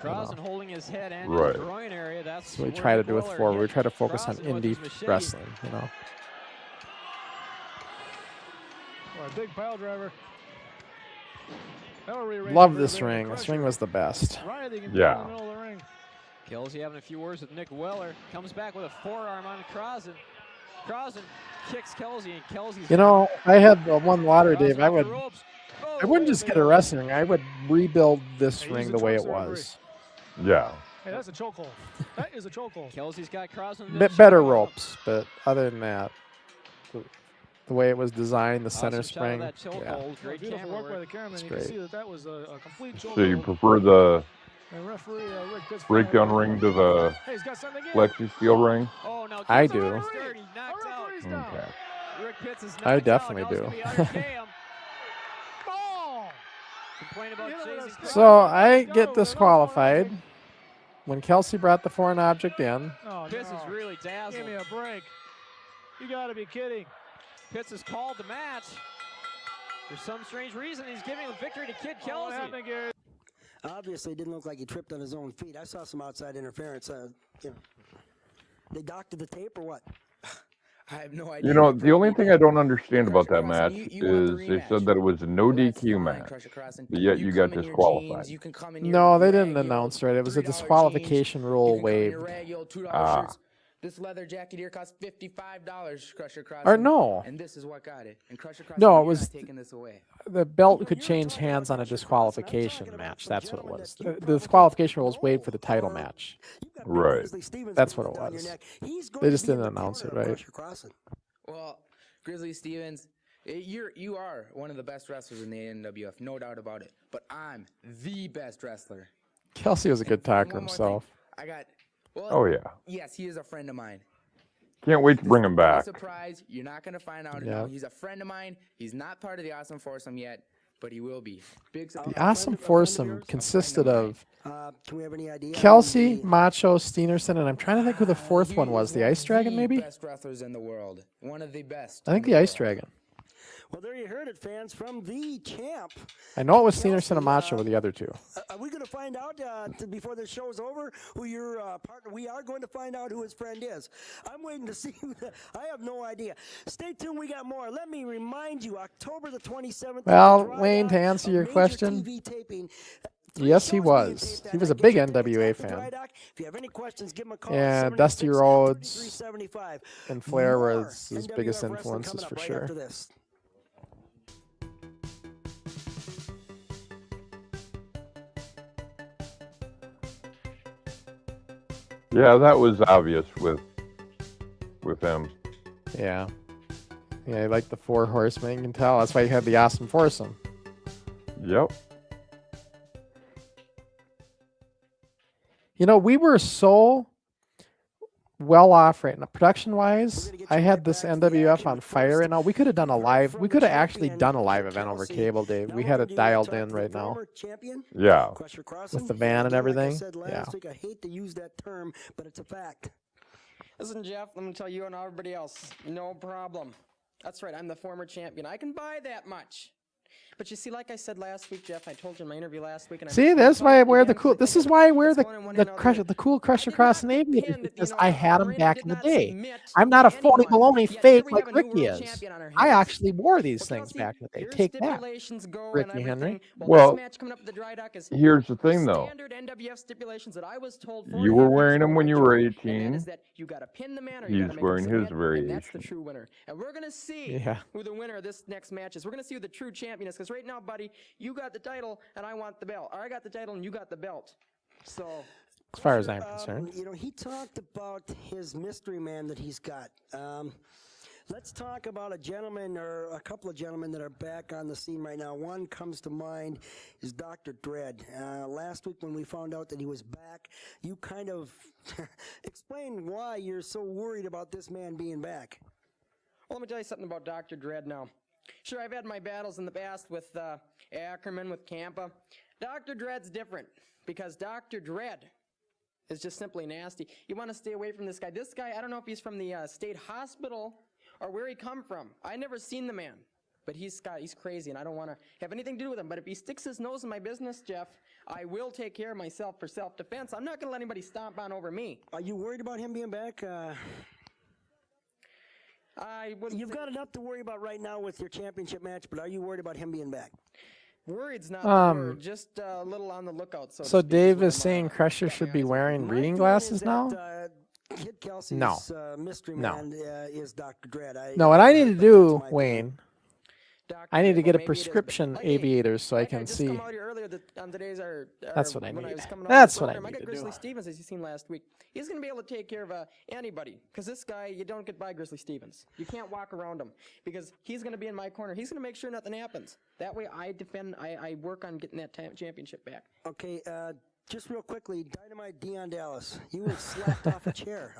Crossen holding his head and Right. his groin area. That's So we where try to Nick do with Weller Forward. We hit try to focus on Crossen with indie his machete. wrestling, Well, a big pile driver. That'll rearrange Love the this very ring. This Crusher. ring was the best. Writhing in Yeah. the middle of the ring. Kelsey having a few words with Nick Weller. Comes back with a forearm on Crossen. Crossen kicks Kelsey, and Kelsey's I had one lottery, Dave. I off the would. ropes. I wouldn't just get a wrestling ring. I would rebuild this Hey, ring use the the way it trucks there, was. Yeah. Hey, that's a chokehold. That is a chokehold. Kelsey's got Crossen. Bit better ropes, but other than that, the way it was designed, the center spring. That Yeah. Great beautiful work by the cameraman. You can see that was a complete chokehold. So you prefer the And referee, Rick Pitts breakdown ring to the Hey, he's got something again. flexi steel ring? Oh, no. I do. Knocked out. Okay. Rick Pitts is I knocked definitely out. do. Now it's gonna be Cam. Complain about chasing. So I get disqualified when Kelsey brought the foreign object in. Oh, Pitts is really dazzled. Give me a break. You got to be kidding. Pitts has called the match. For some strange reason, he's giving the victory to Kid Kelsey. Obviously, it didn't look like he tripped on his own feet. I saw some outside interference. You know, they doctored the tape or what? I have no idea. You know, the only thing I don't understand about that match is they said that it was a no DQ match, but yet you got disqualified. No, they didn't announce right. It was a disqualification rule waived. This leather jacket here costs $55, Crusher Crossen. Or no. And this is what got it. And Crusher Crossen, No, it was taking this away. the belt could change hands on a disqualification match. That's what it was. The disqualification rule was waived for the title match. Right. That's what it was. They just didn't announce it, right? Well, Grizzly Stevens, you are one of the best wrestlers in the NWF, no doubt about it. But I'm the best wrestler. Kelsey was a good talker himself. Well, Oh, yeah. Yes, he is a friend of mine. Can't wait to bring him back. Surprise! You're not gonna find out. Yeah. Now. He's a friend of mine. He's not part of the Awesome Foursome yet, but he will be. Big surprise. The Awesome Foursome consisted of Can we have any idea? Kelsey, Macho, Steenerson, and I'm trying to think who the fourth one was. The Ice Dragon, maybe? Best wrestlers in the world. One of the best. I think the Ice Dragon. Well, there you heard it, fans, from the champ. I know it was Steenerson and Macho were the other two. Are we going to find out before the show's over who your partner? We are going to find out who his friend is. I'm waiting to see. I have no idea. Stay tuned. We got more. Let me remind you, October the 27th. Well, Wayne, to answer your question, yes, he was. He was a big NWA fan. If you have any questions, give him a call. And Dusty Rhodes and Flair were his biggest influences for sure. Yeah, that was obvious with him. Yeah. Yeah, he liked the Four Horsemen. You can tell. That's why he had the Awesome Foursome. Yep. You know, we were so well off right now. Production wise, I had this NWF on fire right now. We could have done a live. We could have actually done a live event over cable, Dave. We had it dialed in right now. Yeah. With the van and everything. Yeah. I hate to use that term, but it's a fact. Listen, Jeff, let me tell you and everybody else, no problem. That's right, I'm the former champion. I can buy that much. But you see, like I said last week, Jeff, I told you in my interview last week. And See, that's why I wear the cool. This is why I wear the cool Crusher Crossen aviators, because I had them back in the day. I'm not a phony baloney fake like Ricky is. I actually wore these things back in the day. Take that, Ricky Henry. Well, here's the thing, though. You were wearing them when you were 18. He's wearing his variation. That's the true winner. And we're going to see who the winner of this next match is. We're going to see who the true champion is. Because right now, buddy, you got the title and I want the belt. Or I got the title and you got the belt. So, as far as I'm concerned, you know, he talked about his mystery man that he's got. Let's talk about a gentleman or a couple of gentlemen that are back on the scene right now. One comes to mind is Dr. Dread. Last week when we found out that he was back, you kind of explained why you're so worried about this man being back. Well, let me tell you something about Dr. Dread now. Sure, I've had my battles in the past with Ackerman, with Campa. Dr. Dread's different because Dr. Dread is just simply nasty. You want to stay away from this guy. This guy, I don't know if he's from the state hospital or where he come from. I never seen the man, but he's crazy, and I don't want to have anything to do with him. But if he sticks his nose in my business, Jeff, I will take care of myself for self-defense. I'm not going to let anybody stomp on over me. Are you worried about him being back? You've got enough to worry about right now with your championship match, but are you worried about him being back? Worried's not the word, just a little on the lookout. So Dave is saying Crusher should be wearing reading glasses now? Kid Kelsey's mystery man is Dr. Dread. No, what I need to do, Wayne, I need to get a maybe it is, but, prescription like, hey, aviators so I like can just see. come out here earlier on today's That's what I when need. was coming on That's the what I program, need got to Grizzly do. Stevens, as you seen last week. He's going to be able to take care of anybody, because this guy, you don't get by Grizzly Stevens. You can't walk around him, because he's going to be in my corner. He's going to make sure nothing happens. That way, I work on getting that championship back. Okay, just real quickly, Dynamite Dion Dallas. You were slapped off a chair.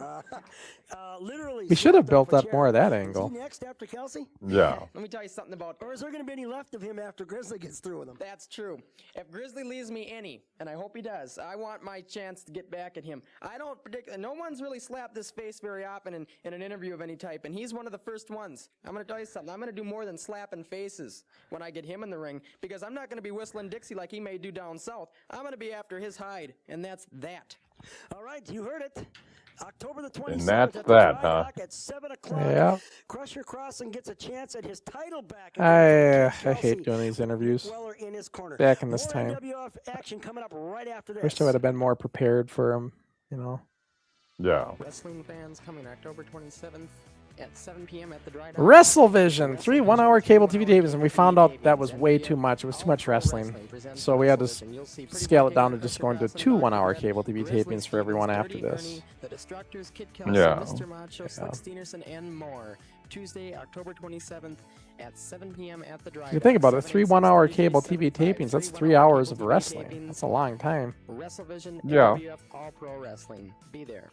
Literally. We should have slapped built off a up more of chair. that Is angle. he next after Kelsey? Yeah. Let me tell you something about. Or is there going to be any left of him after Grizzly gets through with him? That's true. If Grizzly leaves me any, and I hope he does, I want my chance to get back at him. I don't predict. No one's really slapped this face very often in an interview of any type, and he's one of the first ones. I'm going to tell you something. I'm going to do more than slapping faces when I get him in the ring, because I'm not going to be whistling Dixie like he may do down south. I'm going to be after his hide, and that's that. All right, you heard it. October the 27th And that's at the that, Dry huh? Dock at 7 o'clock. Yeah. Crusher Crossen gets a chance at his title back. I hate doing these interviews. Weller in his corner. Back in this More time. NWF action coming up right after this. Wish I would have been more prepared for him, you know. Yeah. Wrestling fans coming October 27th at 7 p.m. at the Dry Dock. WrestleVision, 3 1-hour cable TV tapings, and we found out that was way too much. It was too much wrestling. So we had to scale it down to just going to 2 1-hour cable TV tapings for everyone after this. The Destructors, Kid Kelsey, Yeah. Mr. Macho, Slick Steenerson, and more. Tuesday, October 27th at 7 p.m. at the Dry Dock. You think about it, 3 1-hour cable TV tapings, that's 3 hours of wrestling. That's a long time. WrestleVision, Yeah. NWF All Pro Wrestling. Be there.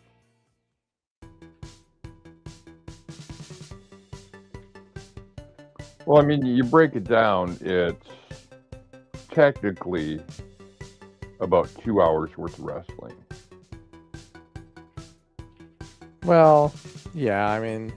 Well, I mean, you break it down, it's technically about 2 hours worth of wrestling. Well, yeah, I mean,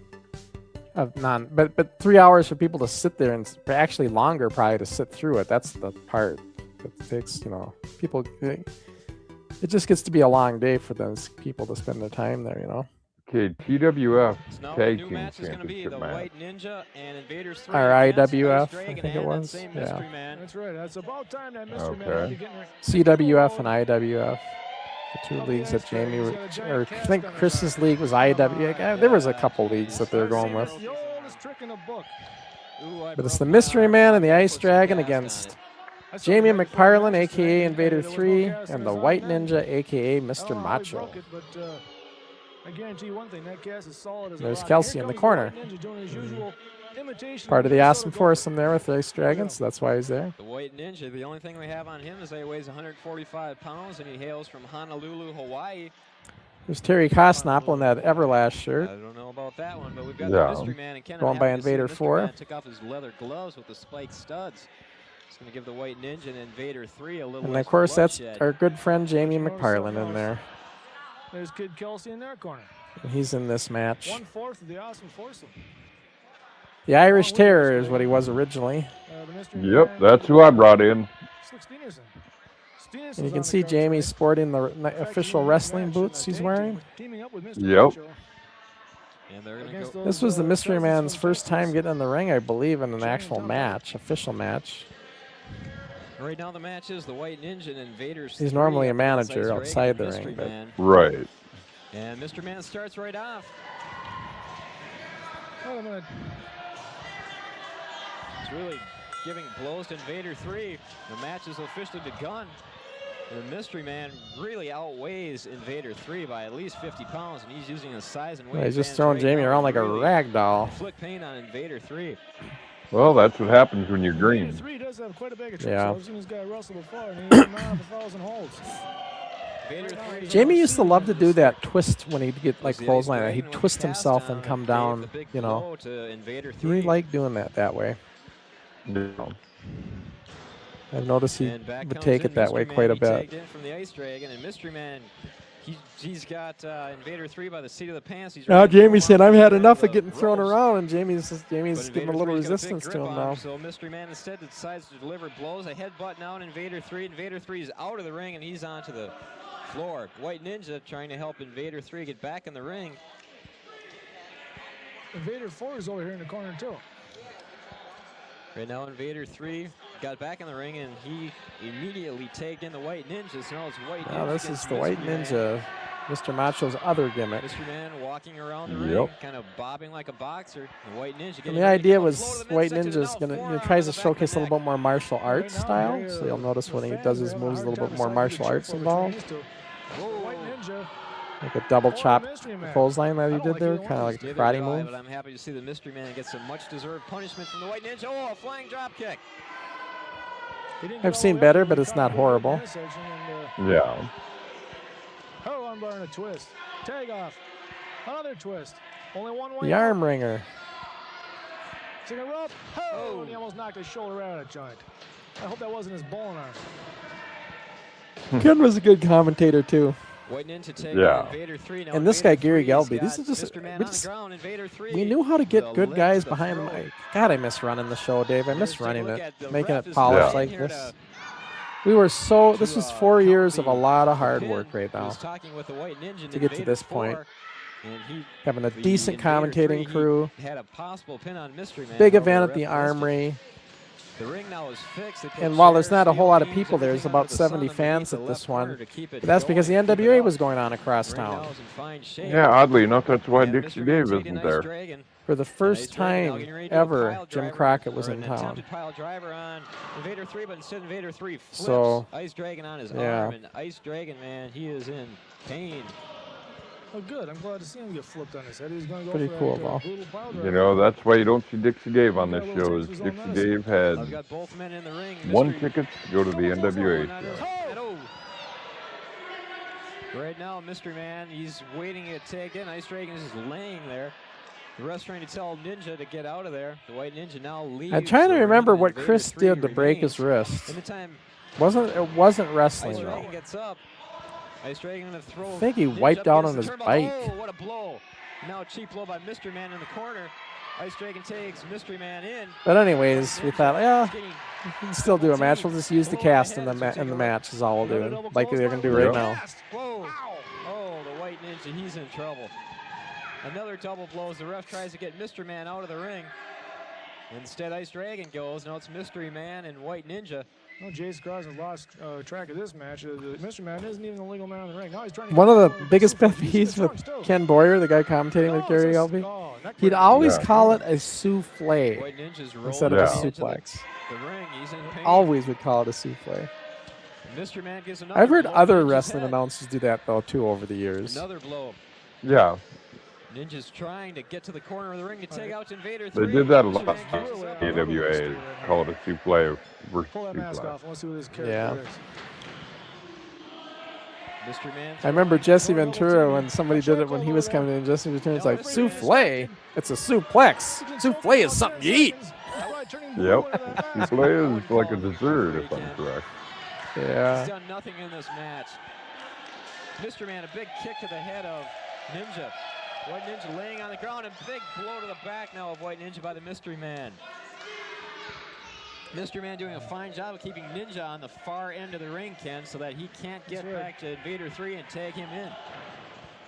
but 3 hours for people to sit there, and actually longer probably to sit through it. That's the part that takes, you know, people. It just gets to be a long day for those people to spend their time there, you know. Okay, TWF Now Tag the new Team match is going to be Championship the match. White Ninja and Invaders 3. Or against IWF, Ice I Dragon think it and was. that same Yeah. Mystery Man. That's right. That's about time that Mystery Man Okay. had to get in there. CWF and IWF, the 2 leagues that Jamie, or I think Chris's league was IWF. There was a couple leagues that they were going with. The oldest trick in the book. But it's the Mystery Man and the Ice Dragon against Jamie McParland, aka Invader 3, and the White Ninja, aka Mr. Macho. I guarantee you one thing, that cast is solid as a There's rock. Kelsey Here in the comes corner. White Ninja doing his usual imitation Part of the Minnesota awesome foursome there with the Ice Dragon, so that's why he's there. The White Ninja, the only thing we have on him is that he weighs 145 pounds and he hails from Honolulu, Hawaii. There's Terry Cosnopple in that Everlast shirt. I don't know about that one, but we've got Yeah. the Mystery Man and Ken. Going by Invader 4. Took off his leather gloves with the spiked studs. It's going to give the White Ninja and Invader 3 a little And less of course, that's bloodshed. our good friend Jamie McParland in there. There's Kid Kelsey in their corner. And he's in this match. 1/4 of the awesome foursome. The Irish Terror is what he was originally. Yep, that's who I brought in. Slick Steenerson. And you can see Jamie sporting the official wrestling boots he's wearing. Teaming up with Mr. Yep. Macho. And they're going to go. This was the Mystery Man's first time getting in the ring, I believe, in an actual match, official match. Right now the match is the White Ninja and Invaders. He's 3 normally a up against manager Ice Dragon outside and the Mystery ring, but- Man. Right. And Mr. Man starts right off. Well, I'm gonna It's really giving blows to Invader 3. The match has officially begun. The Mystery Man really outweighs Invader 3 by at least 50 pounds, and he's using his size and weight. Yeah, he's just advantage throwing right Jamie now around to like a really rag doll. inflict pain on Invader 3. Well, that's what happens when you're green. 3 does have quite a bag of tricks. Yeah. I've seen this guy wrestle before, and he's a man of 1,000 holds. Invader 3. Jamie used to love to do that twist when he'd get like clothesline. He'd twist himself and come down, you know. To Invader He 3. really liked doing that way. No. I've noticed he And back would comes take in it that Mystery way Man. quite a He bit. tagged in from the Ice Dragon, and Mystery Man, he's got Invader 3 by the seat of the pants. He's Now ready to Jamie go said, on "I've had the enough of ropes." getting thrown around," and Jamie's But giving a Invader little 3's got a big resistance to grip him on now. So Mystery Man instead decides to deliver blows. A headbutt now on Invader 3. Invader 3 is out of the ring, and he's onto the floor. White Ninja trying to help Invader 3 get back in the ring. Invader 4 is over here in the corner, too. Right now, Invader 3 got back in the ring, and he immediately tagged in the White Ninja. So now it's White Ninja. Now this is against the White Mystery Man. Ninja Mr. Macho's other gimmick. Mr. Man walking around the ring, kind of bobbing like a boxer. The White Ninja. And the idea was White Ninja's gonna tries to showcase a little bit more martial arts style. So you'll notice when he does his moves, a little bit more martial arts involved. Like a double chop clothesline that he did there, kind of like a karate move. But I'm happy to see the Mystery Man get some much-deserved punishment from the White Ninja. Oh, a flying drop kick. I've seen better, but it's not horrible. Yeah. Oh, I'm burning a twist. Tag off. Another twist. Only one way. The arm wringer. Second rope. Oh, and he almost knocked his shoulder out of that joint. I hope that wasn't his bowling arm. Ken was a good commentator too. White Ninja take Invader 3. Now And this guy Gary Gelby, this this is just we knew how to get good guys behind him. God, I miss running the show, Dave. I miss running it, making it polished like this. We were so. This was 4 years of a lot of hard work right now to get to this point. Having a decent commentating crew. Big event at the Armory. The ring now is fixed. And while there's not a whole lot of people, there's about 70 fans at this one. But that's because the NWA was going on across town. Yeah, oddly enough, that's why Dixie Dave isn't there. For the first time ever, Jim Crockett was in town. So, Ice Dragon on his yeah. arm, and Ice Dragon, man, he is in pain. Oh, good. I'm glad to see him get flipped on his head. He's going to go Pretty for cool, that, though. brutal pile driver. You know, that's why you don't see Dixie Dave on this show. Is Dixie Dave had I've got both men in the ring. one ticket to go to the NWA show. Right now, Mystery Man, he's waiting to take in. Ice Dragon is just laying there. The ref's trying to tell Ninja to get out of there. The White Ninja now leaves. I'm trying to the remember ring, what and Chris Invader 3 did to break his remains. wrist. Anytime It wasn't wrestling Ice though. Dragon gets up, Ice Dragon gonna throw. I think he Ninja wiped up out on against his the turnbuckle. bike. Oh, what a blow! Now a cheap blow by Mystery Man in the corner. Ice Dragon takes Mystery Man in. But anyways, we thought, yeah, we can still do a match. We'll just use the cast in the match is all we'll do, like they're gonna do right now. Whoa! Oh, the White Ninja, he's in trouble. Another double blow as the ref tries to get Mystery Man out of the ring. Instead, Ice Dragon goes. Now it's Mystery Man and White Ninja. Well, Jason Crossen lost track of this match. Mr. Man isn't even the legal man in the ring. Now he's trying to One of the biggest pet peeves with Ken Boyer, the guy commentating with Gary Gelby, he'd always call it a souffle White Ninja's instead of a suplex. The ring, he's in pain. Always would call it a souffle. Mystery Man gives another I've heard blow other to Ninja's wrestling head. announcers do that though too over the years. Another blow. Yeah, Ninja's trying to get to the corner of the ring to take out Invader 3. they did that a Mystery lot. Man gives up. AWA call it a souffle versus pull that mask suplex. off. Let's see what his character Yeah. is. Mystery Man. I remember Jesse Ventura when somebody did it when he was coming in. Jesse Ventura's like, souffle? It's a suplex. Souffle is something you eat. Yep, souffle is like a dessert, if I'm correct. Yeah. He's done nothing in this match. Mystery Man, a big kick to the head of Ninja. White Ninja laying on the ground, and big blow to the back now of White Ninja by the Mystery Man. Mystery Man doing a fine job of keeping Ninja on the far end of the ring, Ken, so that he can't get back to Invader 3 and tag him in.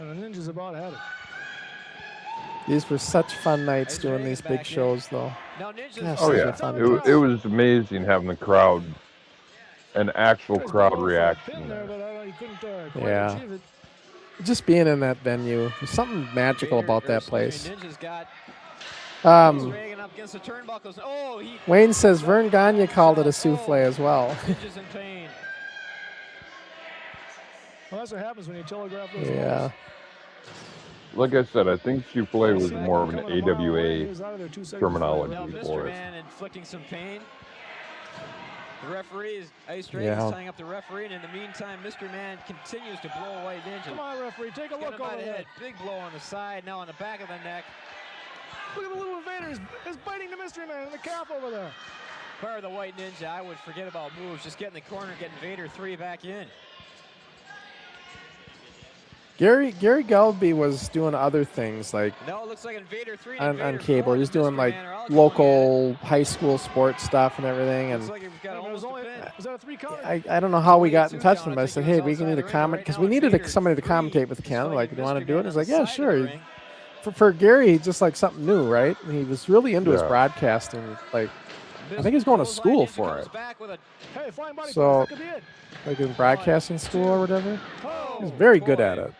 And the Ninja's about had it. These were such fun nights doing these big shows though. Now Ninja's Gosh, Oh these yeah, were fun it was amazing having the crowd, an actual crowd reaction. Yeah. Just being in that venue, there's something magical about that place. Ninja's got Um, up against the turnbuckles. Oh, he Wayne says Vern Gagne called it a souffle as well. Ninja's in pain. Well, that's what happens when you telegraph those Yeah. Like I said, I think souffle was more of an AWA Now terminology Mystery for it. Man inflicting some pain. The referee is Ice Dragon Yeah. is tying up the referee, and in the meantime, Mystery Man continues to blow White Ninja. Come on, referee, take a Got look him by over the there. head. Big blow on the side, now on the back of the neck. Look at the little Invader. He's biting the Mystery Man in the calf over there. If I were the White Ninja, I would forget about moves. Just get in the corner, get Invader 3 back in. Gary Gelby was doing other things like No, it looks like Invader 3 and on Invader cable. 4 He was and doing Mystery like Man are all local high school sports stuff and everything. And Looks like we've got almost a pin. Was that a 3 count? I don't know how we got in touch with him, but I said, hey, we can need a comment because we needed somebody to commentate with Ken. Like, do you want to do it? He's like, yeah, sure. For Gary, he's just like something new, right? And he was really into his Yeah. broadcasting. Like, I think he's going to school for it. Hey, flying body So, that could be it. like in broadcasting school or whatever. He's very good at it.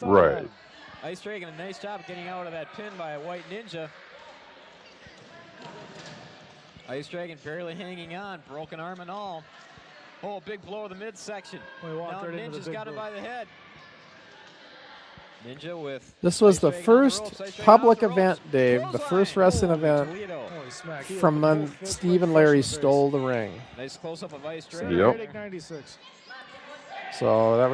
Right. Ice Dragon, a nice job getting out of that pin by a White Ninja. Ice Dragon barely hanging on, broken arm and all. Oh, big blow of the midsection. Now Ninja's got him by the head. Ninja with. This was the first public event, Dave. The first wrestling event from when Steve and Larry stole the ring. Nice close-up of Ice Dragon. Yep. 96. So that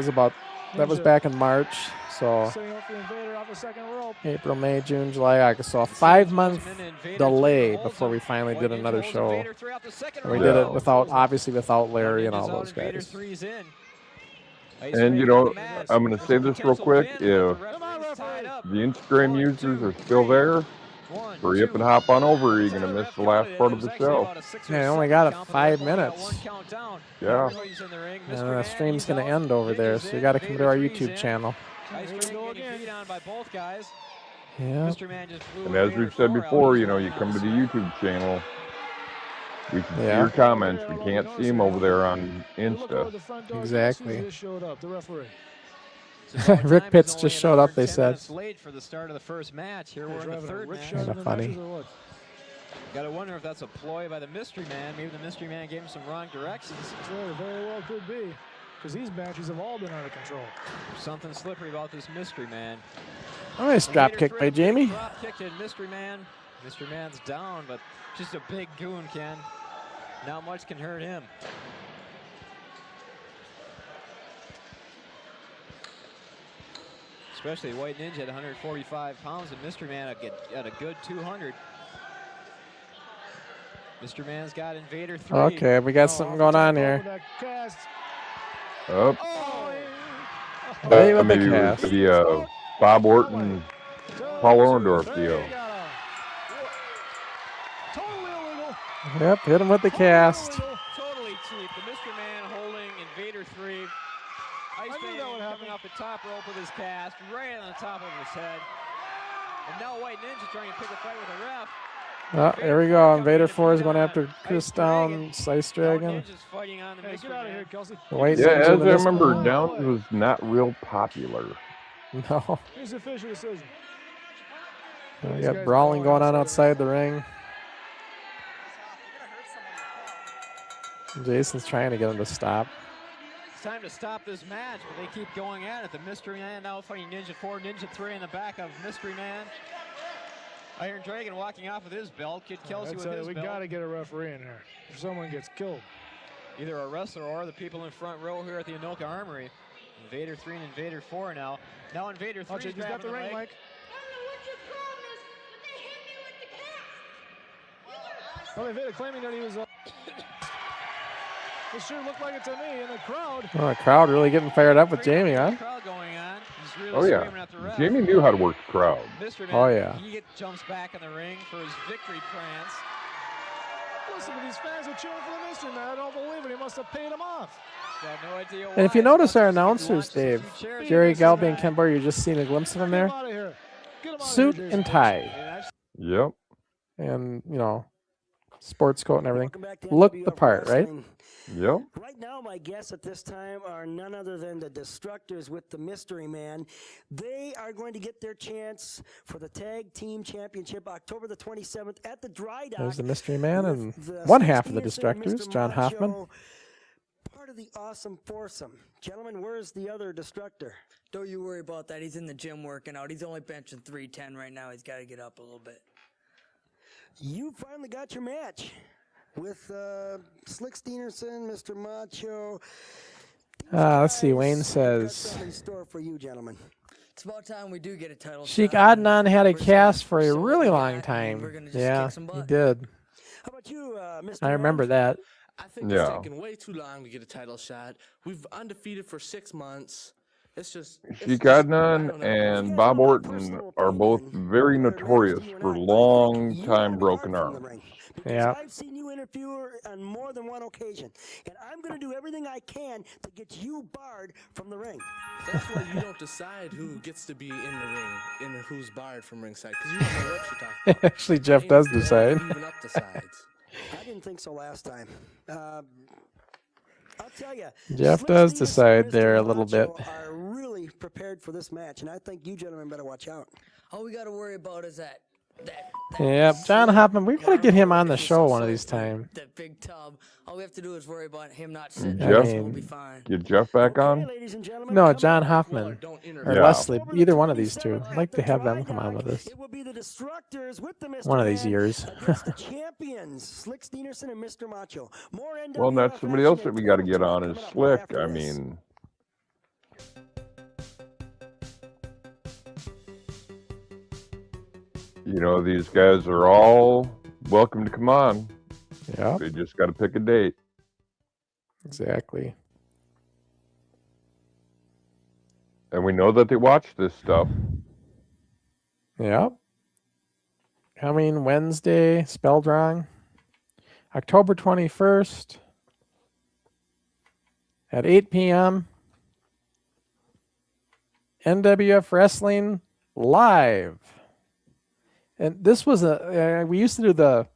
was back in March. So Setting up the Invader off the second rope. April, May, June, July, August. So a 5-month delay before we finally did another show. And we did it obviously without Larry and all those guys. And you know, I'm going to say this real quick. If the Instagram users are still there, hurry up and hop on over. You're going to miss the last part of the show. Yeah, I only got it 5 minutes. Yeah. And the stream's going to end over there, so you got to come to our YouTube channel. Yeah. And as we've said before, you know, you come to the YouTube channel, we can see your comments. We can't see them over there on Insta. Exactly. Rick Pitts just showed up, they said. Late for the start of the first match. Here we're in the third match. Kind of funny. Gotta wonder if that's a ploy by the Mystery Man. Maybe the Mystery Man gave him some wrong directions. Sure, very well could be. Because these matches have all been out of control. There's something slippery about this Mystery Man. Oh, nice drop kick by Jamie. Drop kick to Mystery Man. Mystery Man's down, but just a big goon, Ken. Not much can hurt him. Especially White Ninja at 145 pounds and Mystery Man at a good 200. Mr. Man's got Invader 3. Okay, we got something going on here. Oh. Maybe with the maybe cast. with the Bob Orton, Paul Orndorff deal. Yep, hit him with the cast. Totally cheap. The Mystery Man holding Invader 3. Ice Man coming off the top rope with his cast, right on the top of his head. And now White Ninja trying to pick a fight with the ref. Oh, there we go. Invader 4 is going after Chris Down, Ice Dragon. Hey, get out of here, Kelsey. Yeah, as I remember, Downs was not real popular. No. Here's the official decision. We got brawling going on outside the ring. Jason's trying to get him to stop. It's time to stop this match, but they keep going at it. The Mystery Man now fighting Ninja 4, Ninja 3 in the back of Mystery Man. Iron Dragon walking off with his belt. Kid Kelsey with his belt. We got to get a referee in here if someone gets killed. Either a wrestler or the people in front row here at the Anoka Armory. Invader 3 and Invader 4 now. Now Invader 3 is got the ring, Mike. Well, Invader claiming that he was... This sure looked like it to me in the crowd. Oh, the crowd really getting fired up with Jamie, huh? Oh, yeah. Jamie knew how to work the crowd. Oh, yeah. He jumps back in the ring for his victory prance. Listen to these fans are cheering for the Mystery Man. I don't believe it. He must have paid him off. Got no idea why. And if you notice our announcers, Dave, Jerry Galby and Ken Boyer, you're just seeing a glimpse of him there. Suit and tie. Yep. And, you know, sports coat and everything. Look the part, right? Yep. Right now, my guests at this time are none other than the Destructors with the Mystery Man. They are going to get their chance for the Tag Team Championship October the 27th at the Dry Dock. There's the Mystery Man and one half of the Destructors, John Hoffman. Part of the awesome foursome. Gentlemen, where's the other Destructor? Don't you worry about that. He's in the gym working out. He's only benching 310 right now. He's got to get up a little bit. You finally got your match with Slick Steenerson, Mr. Macho. Let's see. Wayne says In store for you, gentlemen. It's about time we do get a title Sheik shot. Adnan had a cast for a really long time. Yeah, he did. How about you, Mr. I remember that. I think it's taken way too long to get a title shot. We've undefeated for 6 months. It's just... Sheik Adnan and Bob Orton are both very notorious for long time broken arms. Yeah. I've seen you interview on more than one occasion, and I'm going to do everything I can to get you barred from the ring. That's why you don't decide who gets to be in the ring and who's barred from ringside, because you don't know what you're talking about. Actually, Jeff does decide. Even up the sides. I didn't think so last time. I'll tell you, Jeff does decide there a little bit. are really prepared for this match, and I think you gentlemen better watch out. All we got to worry about is that Yeah, John Hoffman, we gotta get him on the show one of these times. that big tub. All we have to do is worry about him not sitting Jeff, there, so we'll be fine. get Jeff back on. No, John Hoffman or Yeah. Leslie, either one of these two. I'd like to have them come on with us It will be the Destructors with the Mr. one of these Man years. against the champions, Slick Steenerson and Mr. Macho. More NWF Well, and that's somebody else that we got to get on is Slick. I mean, you know, these guys are all welcome to come on. Yeah. They just got to pick a date. Exactly. And we know that they watch this stuff. Yep. Coming Wednesday, spelled wrong. October 21st at 8 p.m. NWF Wrestling Live. And this was we used to do the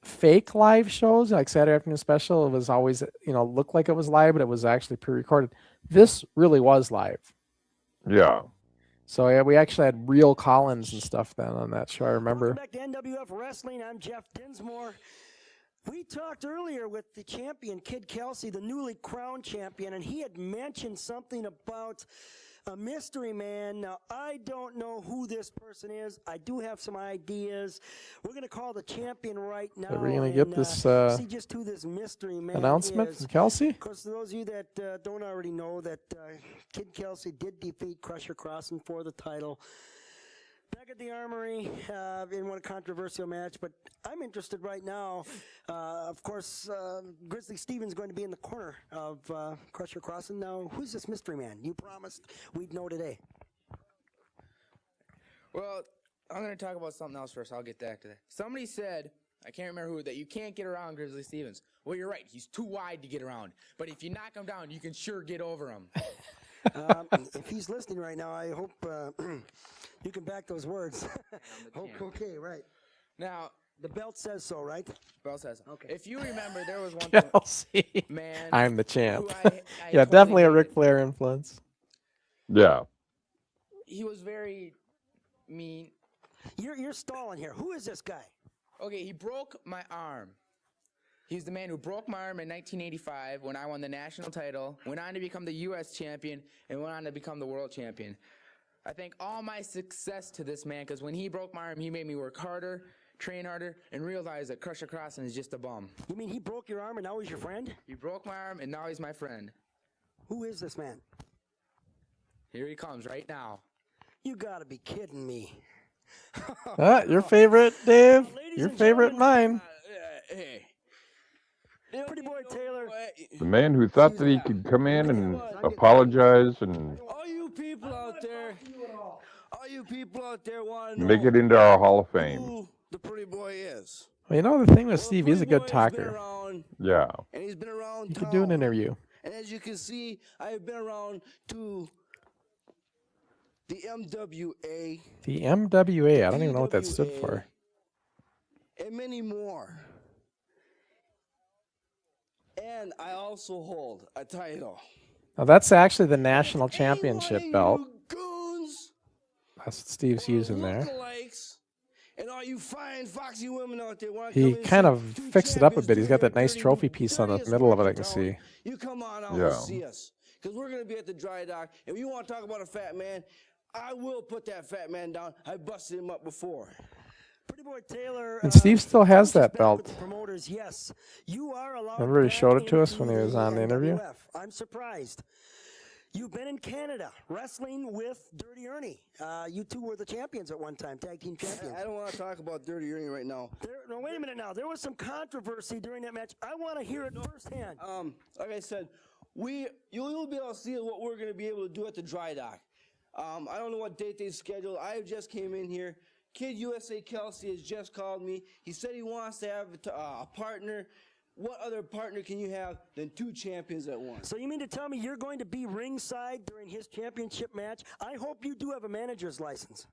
fake live shows, like Saturday Afternoon Special. It was always, looked like it was live, but it was actually pre-recorded. This really was live. Yeah. So yeah, we actually had real call-ins and stuff then on that show. I remember. Welcome back to NWF Wrestling. I'm Jeff Dinsmore. We talked earlier with the champion, Kid Kelsey, the newly crowned champion, and he had mentioned something about a mystery man. Now, I don't know who this person is. I do have some ideas. We're going to call the champion right now. So we're going to get this see just who this mystery man announcement is. from Kelsey? Of course, those of you that don't already know that Kid Kelsey did defeat Crusher Crossen for the title back at the Armory in one controversial match. But I'm interested right now. Of course, Grizzly Steven's going to be in the corner of Crusher Crossen. Now, who's this mystery man? You promised we'd know today. Well, I'm going to talk about something else first. I'll get back to that. Somebody said, I can't remember who, that you can't get around Grizzly Stevens. Well, you're right. He's too wide to get around. But if you knock him down, you can sure get over him. If he's listening right now, I hope you can back those words. Okay, right. Now, the belt says so, right? Belt says so. Okay. If you remember, there was one Kelsey. thing, man. I'm the champ. who I Yeah, totally definitely a hated. Ric Flair influence. Yeah. He was very mean. You're stalling here. Who is this guy? Okay, he broke my arm. He's the man who broke my arm in 1985 when I won the national title, went on to become the U.S. champion, and went on to become the world champion. I thank all my success to this man, because when he broke my arm, he made me work harder, train harder, and realize that Crusher Crossen is just a bum. You mean he broke your arm and now he's your friend? He broke my arm, and now he's my friend. Who is this man? Here he comes right now. You gotta be kidding me. Your favorite, Dave? Your favorite, mine. Hey. Pretty boy Taylor. The man who thought that he could come in and apologize and All you people out there want to make it into our Hall of Fame. who the pretty boy is. Well, the thing with Steve, he's a good talker. Yeah. And he's been around He town. could do an interview. And as you can see, I have been around to the MWA The MWA, I don't even know what that stood for. and many more. And I also hold a title. Now, that's actually the national championship belt. Goons, That's what Steve's using there. lookalikes, and all you fine foxy women out there want to He come in kind and of see two fixed it up a champions bit. He's got that nice 30 trophy piece on the middle of it, I can see. You come on out Yeah. and see us. Because we're going to be at the dry dock. And you want to talk about a fat man, I will put that fat man down. I busted him up before. Pretty boy Taylor. And Steve still has that belt. Promoters, yes. You are allowed. Remember he showed it to us when he was on the interview? NWF. I'm surprised. You've been in Canada wrestling with Dirty Ernie. You two were the champions at one time, tag team champions. I don't want to talk about Dirty Ernie right now. No, wait a minute now. There was some controversy during that match. I want to hear it firsthand. Like I said, you'll be able to see what we're going to be able to do at the dry dock. I don't know what date they scheduled. I just came in here. Kid USA Kelsey has just called me. He said he wants to have a partner. What other partner can you have than two champions at once? So you mean to tell me you're going to be ringside during his championship match? I hope you do have a manager's license.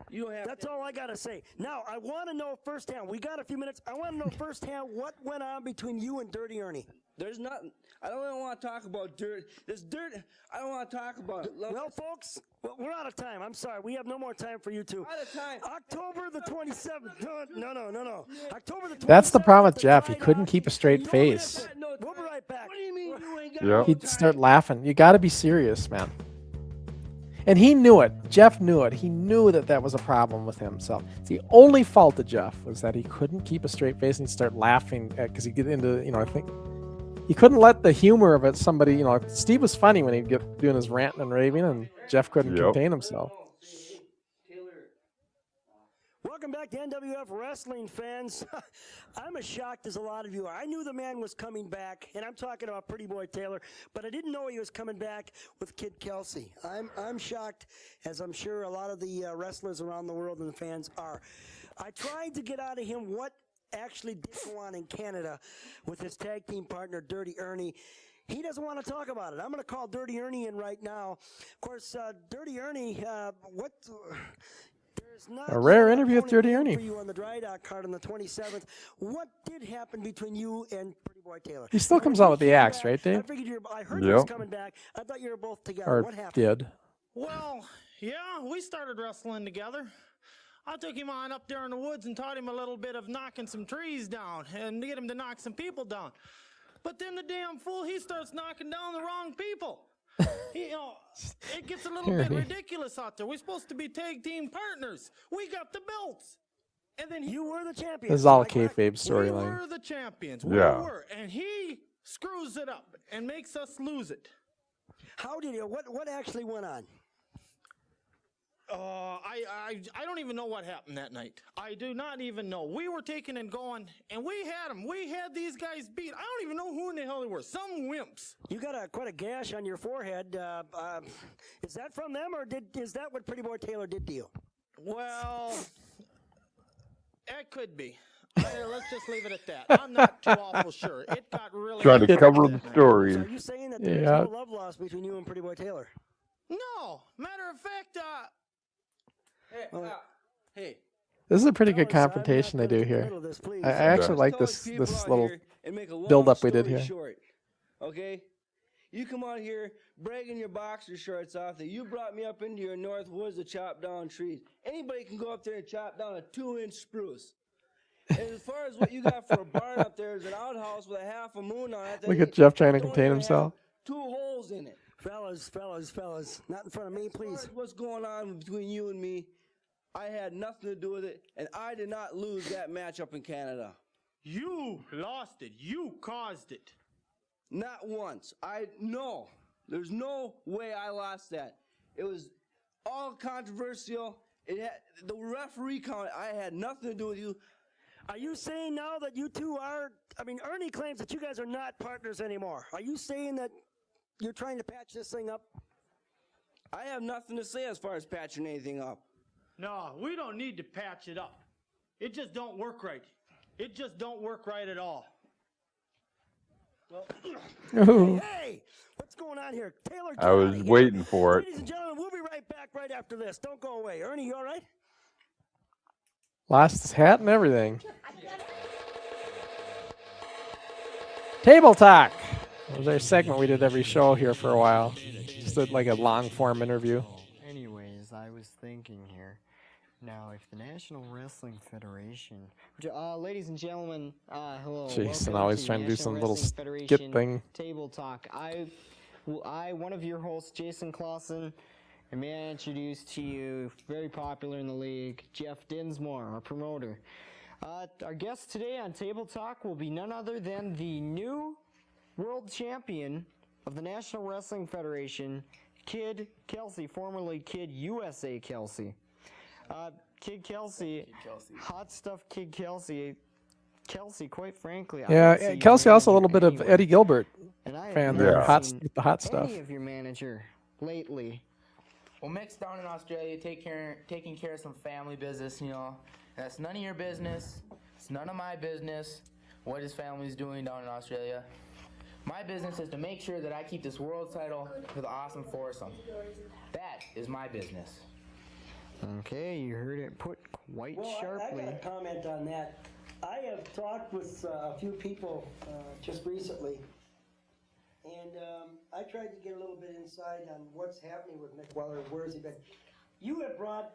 You don't have. That's all I got to say. Now, I want to know firsthand. We got a few minutes. I want to know firsthand what went on between you and Dirty Ernie. There's nothing. I don't even want to talk about dirt. This dirt, I don't want to talk about it. Well, folks, we're out of time. I'm sorry. We have no more time for you two. Out of time. October the 27th. No. October the 27th. That's the problem with Jeff. He couldn't keep a straight face. We'll be right back. What do you mean you ain't got Yep. He'd start laughing. You got to be serious, man. And he knew it. Jeff knew it. He knew that that was a problem with himself. The only fault of Jeff was that he couldn't keep a straight face and he'd start laughing because he'd get into, I think he couldn't let the humor of it. Somebody, Steve was funny when he'd get doing his ranting and raving, and Jeff couldn't contain himself. Welcome back to NWF Wrestling, fans. I'm as shocked as a lot of you are. I knew the man was coming back, and I'm talking about Pretty Boy Taylor, but I didn't know he was coming back with Kid Kelsey. I'm shocked, as I'm sure a lot of the wrestlers around the world and the fans are. I tried to get out of him what actually did go on in Canada with his tag team partner, Dirty Ernie. He doesn't want to talk about it. I'm going to call Dirty Ernie in right now. Of course, Dirty Ernie, A rare interview with Dirty Ernie. For you on the dry dock card on the 27th. What did happen between you and Pretty Boy Taylor? He still comes out with the axe, right, Dave? I heard he was coming back. I thought you were both together. Or What happened? did. Well, yeah, we started wrestling together. I took him on up there in the woods and taught him a little bit of knocking some trees down and get him to knock some people down. But then the damn fool, he starts knocking down the wrong people. It gets a little bit ridiculous out there. We're supposed to be tag team partners. We got the belts. And then you were the champion. This is all a kayfabe We storyline. were the champions. Yeah. We were. And he screws it up and makes us lose it. How did you? What actually went on? I don't even know what happened that night. I do not even know. We were taking and going, and we had them. We had these guys beat. I don't even know who in the hell they were. Some wimps. You got quite a gash on your forehead. Is that from them, or is that what Pretty Boy Taylor did to you? Well, it could be. Let's just leave it at that. I'm not too awful sure. It got really trying to cover the So stories. are you saying that there's no love lost between you and Pretty Boy Taylor? No. Matter of fact, hey. This is a pretty good confrontation they do here. I actually like this little build up we did here. Short, okay? You come on here bragging your boxer shorts off that you brought me up into your north woods to chop down trees. Anybody can go up there and chop down a 2-inch spruce. And as far as what you got for a barn up there is an outhouse with a half a moon on it. Look at Jeff trying to contain himself. 2 holes in it. Fellas, not in front of me, please. As far as what's going on between you and me, I had nothing to do with it, and I did not lose that match up in Canada. you lost it. You caused it. Not once. No. There's no way I lost that. It was all controversial. The referee count, I had nothing to do with you. Are you saying now that you two are, Ernie claims that you guys are not partners anymore. Are you saying that you're trying to patch this thing up? I have nothing to say as far as patching anything up. No, we don't need to patch it up. It just don't work right. It just don't work right at all. Well, Ooh. hey, what's going on here? Taylor, I was waiting for it. Ladies and gentlemen, we'll be right back right after this. Don't go away. Ernie, you all right? Lost his hat and everything. Table Talk. It was our segment we did every show here for a while. Just like a long form interview. Anyways, I was thinking here. Now, if the National Wrestling Federation, ladies and gentlemen, hello. Jason welcome always to trying to do National some little Wrestling skit Federation thing. Table Talk. I, one of your hosts, Jason Crossen, and may I introduce to you, very popular in the league, Jeff Dinsmore, our promoter. Our guest today on Table Talk will be none other than the new world champion of the National Wrestling Federation, Kid Kelsey, formerly Kid USA Kelsey. Kid Kelsey, hot stuff Kid Kelsey. Kelsey, quite frankly. Yeah, Kelsey also a little bit of Eddie Gilbert fan there. Yeah. The hot stuff. Any of your manager lately? Well, Mech's down in Australia taking care of some family business, That's none of your business. It's none of my business what his family's doing down in Australia. My business is to make sure that I keep this world title for the Awesome Foursome. That is my business. Okay, you heard it put quite sharply. I got a comment on that. I have talked with a few people just recently, And I tried to get a little bit inside on what's happening with Mick Weller. Where has he been? You have brought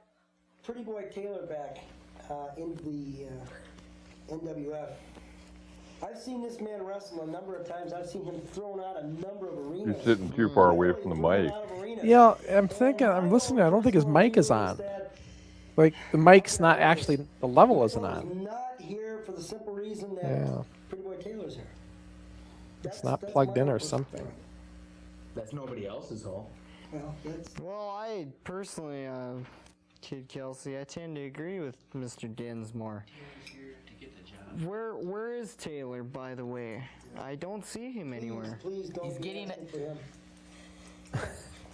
Pretty Boy Taylor back into the NWF. I've seen this man wrestle a number of times. I've seen him thrown out a number of arenas. He's sitting too far away from the mic. Yeah, I'm listening. I don't think his mic is on. Like, the mic's not actually, the level isn't on. Not here for the simple reason that Pretty Boy Taylor's here. It's not plugged in or something. That's nobody else's hole. Well, I personally, Kid Kelsey, I tend to agree with Mr. Dinsmore. Where is Taylor, by the way? I don't see him anywhere. Please don't. He's getting it.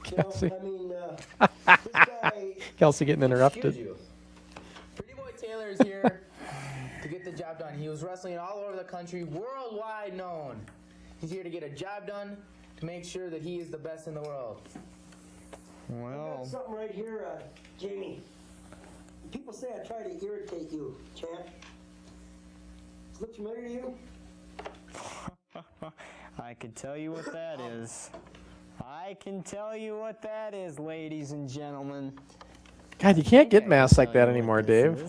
Kelsey. I mean, this guy. Kelsey getting interrupted. Pretty Boy Taylor is here to get the job done. He was wrestling all over the country, worldwide known. He's here to get a job done, to make sure that he is the best in the world. Well, got something right here, Jamie. People say I try to irritate you, champ. Does it look familiar to you? I can tell you what that is. I can tell you what that is, ladies and gentlemen. God, you can't get masks like that anymore, Dave.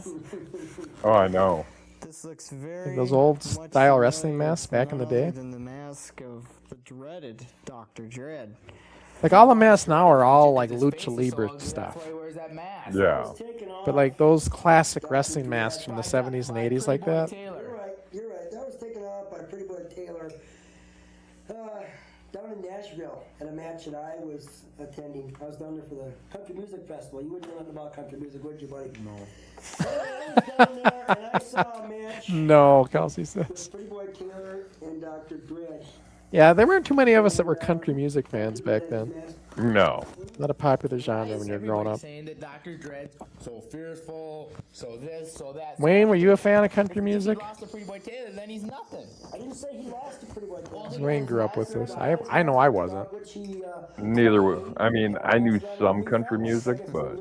Oh, I know. This looks very Those old style wrestling masks back in the day. than the mask of the dreaded Dr. Dread. Like, all the masks now are all like lucha libre stuff. Yeah. But like those classic wrestling masks from the 70s and 80s like that. You're right. That was taken off by Pretty Boy Taylor down in Nashville at a match that I was attending. I was down there for the Country Music Festival. You wouldn't know nothing about country music, would you, buddy? No. I was down there and I saw a match. No, Kelsey says. With Pretty Boy Taylor and Dr. Dread. Yeah, there weren't too many of us that were country music fans back then. No. Not a popular genre when you're growing up. Saying that Dr. Dread's so fearful, so this, so that. Wayne, were you a fan of country music? If he lost to Pretty Boy Taylor, then he's nothing. I didn't say he lost to Pretty Boy Taylor. Wayne grew up with this. I know I wasn't. Neither was. I mean, I knew some country music, but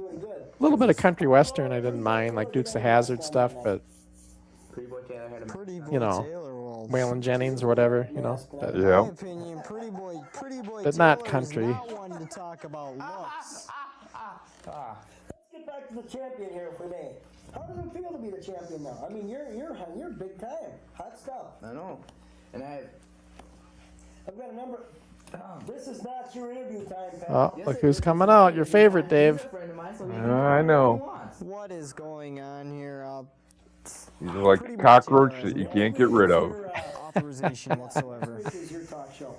A little bit of country western I didn't mind, like Dukes of Hazzard stuff, but you know, Waylon Jennings or whatever, you know. But, yeah. But not country. One to talk about looks. Let's get back to the champion here for me. How does it feel to be the champion now? I mean, you're big time, hot stuff. I know, and I've got a number. This is not your interview time, Pat. Oh, look who's coming out. Your favorite, Dave. I know. What is going on here? He's like a cockroach that you can't get rid of. Authorization whatsoever. This is your talk show.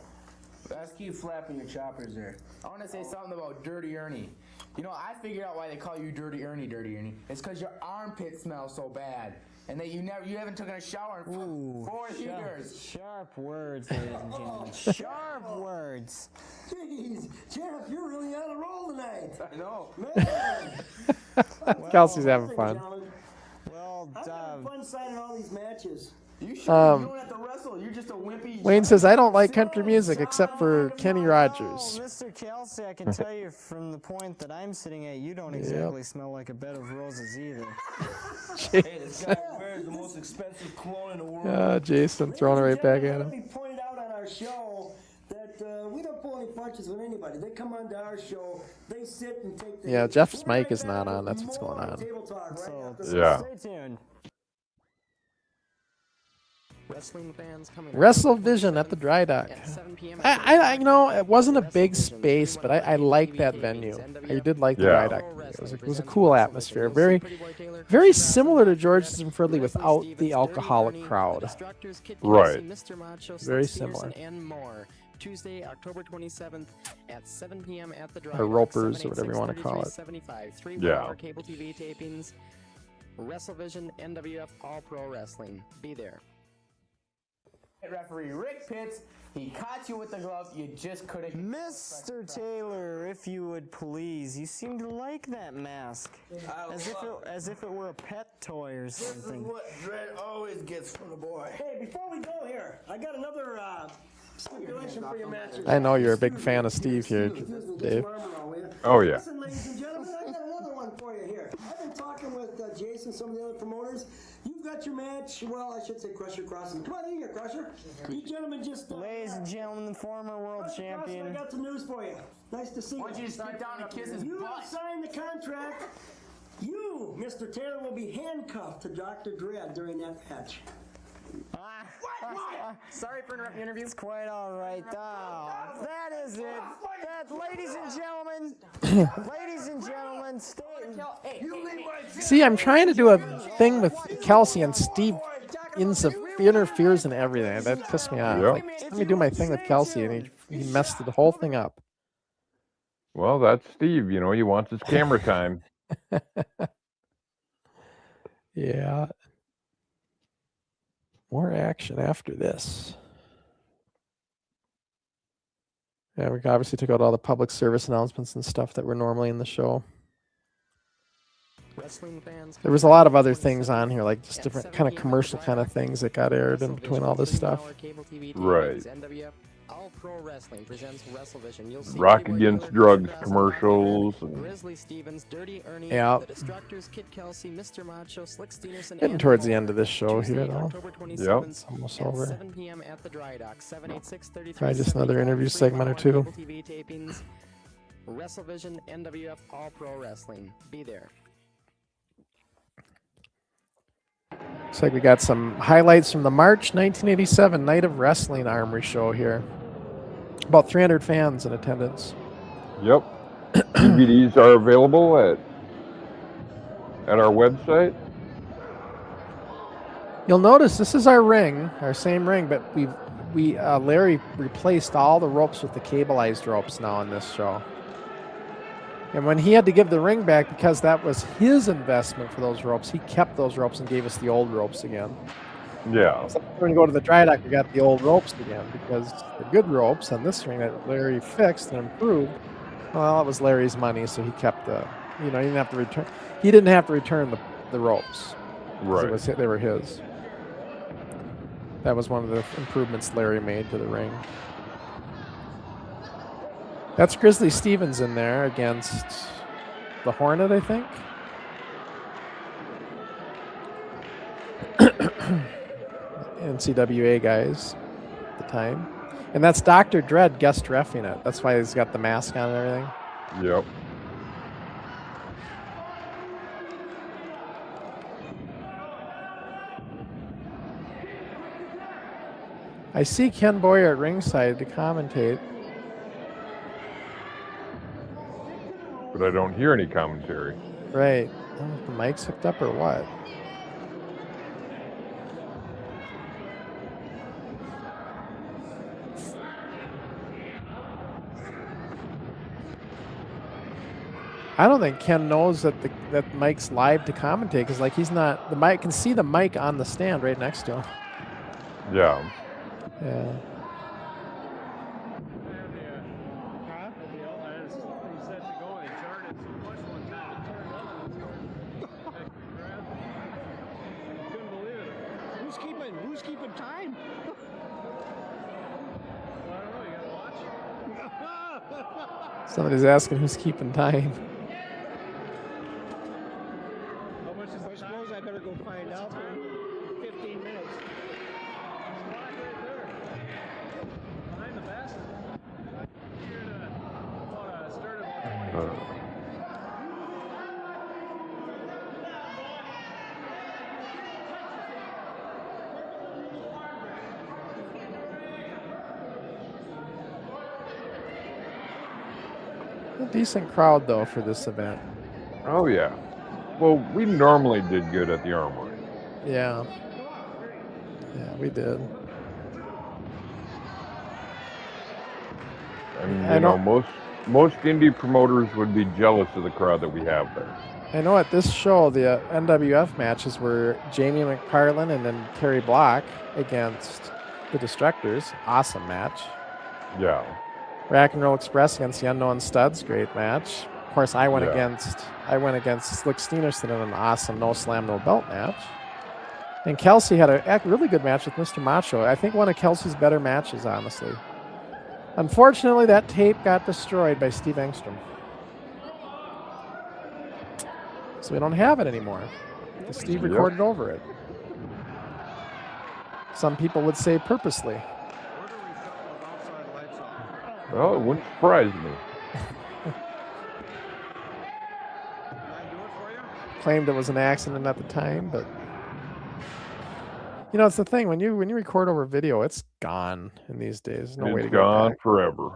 Let's keep flapping your choppers there. I want to say something about Dirty Ernie. You know, I figured out why they call you Dirty Ernie, Dirty Ernie. It's because your armpit smells so bad, and that you haven't taken a shower in 4 years. Sharp words, ladies and gentlemen. Sharp words. Jeez, Jeff, you're really on a roll tonight. I know. Man. Kelsey's having fun. Well, I'm having fun signing all these matches. You should. You don't have to wrestle. You're just a wimpy. Wayne says, I don't like country music except for Kenny Rogers. Mr. Kelsey, I can tell you from the point that I'm sitting at, you don't exactly smell like a bed of roses either. Hey, this guy wears the most expensive cologne in the world. Jason throwing it right back at Let me him. point out on our show that we don't pull any punches with anybody. They come onto our show, they sit and take the... Yeah, Jeff's mic is not on. That's what's going on. Table talk right after this. Yeah. Stay tuned. Wrestling fans coming WrestleVision at the Dry Dock. at 7 p.m. I you know, it wasn't a big space, but I like that venue. I did like the Dry Dock. It was a cool atmosphere. Very, very similar to George's and Fridley without the alcoholic crowd. Right. Very similar. And more. Tuesday, October 27th at 7 p.m. at the Dry Or Dock, Ropers, or whatever you want to call it. 786-3375, 3 Yeah. hour cable TV tapings. WrestleVision, NWF, All Pro Wrestling. Be there. Referee Rick Pitts, he caught you with the glove. You just couldn't. Mr. Taylor, if you would please, you seem to like that mask. As if it were a pet toy or something. This is what Dread always gets from the boy. Hey, before we go here, I got another stipulation for your matches. I know you're a big fan of Steve here, Dave. Oh, yeah. Listen, ladies and gentlemen, I got another one for you here. I've been talking with Jason, some of the other promoters. You've got your match. Well, I should say Crusher Crossen. Come on in here, Crusher. You gentlemen just... Ladies and gentlemen, former world Crusher champion. Crossen, I got some news for you. Nice to see you. Why don't you just sit down and kiss his You butt? signed the contract. You, Mr. Taylor, will be handcuffed to Dr. Dredd during that match. Sorry for interrupting the interview. It's quite all right. That is it. Ladies and gentlemen, stay. See, I'm trying to do a thing with Kelsey and Steve interferes and everything. That pissed me off. Yep. Like, let me do my thing with Kelsey, and he messed the whole thing up. Well, that's Steve. You know, he wants his camera time. Yeah. More action after this. Yeah, we obviously took out all the public service announcements and stuff that were normally in the show. Wrestling fans. There was a lot of other things on here, like just different kind of commercial kind of things that got aired in between all this stuff. Right. NWF All Pro Wrestling presents WrestleVision. You'll see Rock Against Drugs commercials. And... Grizzly Stevens, Dirty Ernie, Yeah. The Destructors, Kid Kelsey, Mr. Macho, Slick Steenerson, Getting towards the end of this show here, though. Yep. It's almost at over. 7 p.m. at the Dry Dock. 786-33. Try just another interview segment or two. TV tapings. WrestleVision, NWF All Pro Wrestling. Be there. Looks like we got some highlights from the March 1987 Night of Wrestling Armory show here. About 300 fans in attendance. Yep. DVDs are available at our website. You'll notice this is our ring, our same ring, but Larry replaced all the ropes with the cableized ropes now in this show. And when he had to give the ring back because that was his investment for those ropes, he kept those ropes and gave us the old ropes again. Yeah. So when we go to the dry dock, we got the old ropes again because the good ropes on this ring that Larry fixed and improved, well, it was Larry's money, so he kept the, he didn't have to return. He didn't have to return the ropes. Right. They were his. That was one of the improvements Larry made to the ring. That's Grizzly Stevens in there against the Hornet, I think. NCWA guys at the time. And that's Dr. Dredd guest reffing it. That's why he's got the mask on and everything. Yep. I see Ken Boyer at ringside to commentate. But I don't hear any commentary. Right. I don't know if the mic's hooked up or what. I don't think Ken knows that that Mike's live to commentate because like he's not, the mic can see the mic on the stand right next to him. Yeah. Yeah. Who's keeping time? Somebody's asking who's keeping time. How much is I suppose I better go find out for 15 minutes. Behind the basket. Here to start about 20. A decent crowd though for this event. Oh yeah. Well, we normally did good at the Armory. Yeah. Yeah, we did. I mean, you know, most indie promoters would be jealous of the crowd that we have there. I know at this show, the NWF matches were Jamie McParland and then Terry Block against the Destructors. Awesome match. Yeah. Rock and Roll Express against the Unknown Studs. Great match. Of course, I went against Slick Steenerson in an awesome no slam, no belt match. And Kelsey had a really good match with Mr. Macho. I think one of Kelsey's better matches, honestly. Unfortunately, that tape got destroyed by Steve Engstrom. So we don't have it anymore. Steve recorded over it. Some people would say purposely. Well, it wouldn't surprise me. Claimed it was an accident at the time, but you know, it's the thing when you record over video, it's gone in these days. No way to It's go gone back. forever.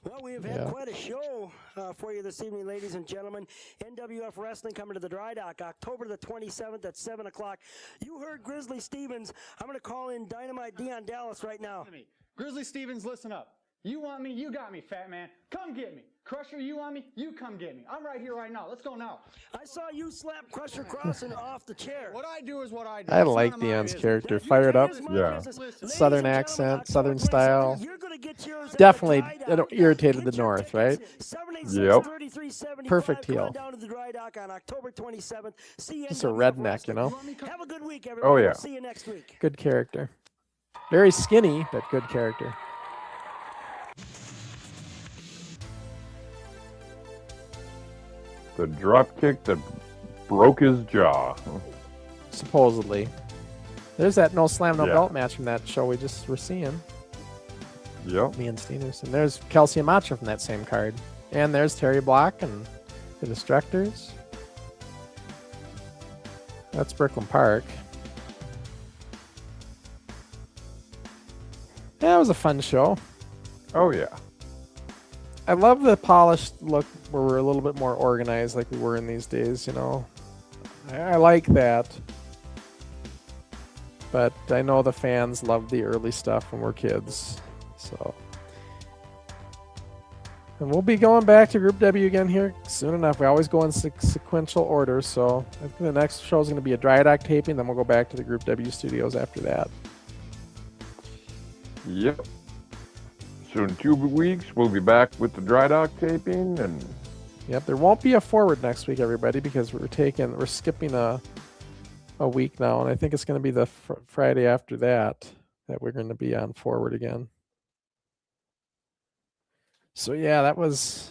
Well, we have had quite a show for you this evening, ladies and gentlemen. NWF Wrestling coming to the Dry Dock October the 27th at 7 o'clock. You heard Grizzly Stevens. I'm going to call in Dynamite Dion Dallas right now. Grizzly Stevens, listen up. You want me, you got me, fat man. Come get me. Crusher, you want me, you come get me. I'm right here right now. Let's go now. I saw you slap Crusher Crossen off the chair. What I do is what I do. I like Dion's character. Fired up. Yeah. Southern accent, Southern style. Definitely it irritated the North, right? Yep. Perfect heel. Down to the Dry Dock on October 27th. Just a redneck, you know? Have a good week, everybody. Oh, yeah. We'll see you next week. Good character. Very skinny, but good character. The drop kick that broke his jaw. Supposedly. There's that no slam, no Yeah. belt match from that show we just were seeing. Yep. Me and Steeners. And there's Kelsey and Macho from that same card. And there's Terry Block and the Destructors. That's Brooklyn Park. Yeah, it was a fun show. Oh, yeah. I love the polished look where we're a little bit more organized like we were in these days, you know. I like that. But I know the fans love the early stuff when we're kids. So. And we'll be going back to Group W again here soon enough. We always go in sequential order. So I think the next show is going to be a Dry Dock taping. Then we'll go back to the Group W studios after that. Yep. So in 2 weeks, we'll be back with the Dry Dock taping. And Yep, there won't be a forward next week, everybody, because we're skipping a week now, and I think it's going to be the Friday after that we're going to be on forward again. So yeah, that was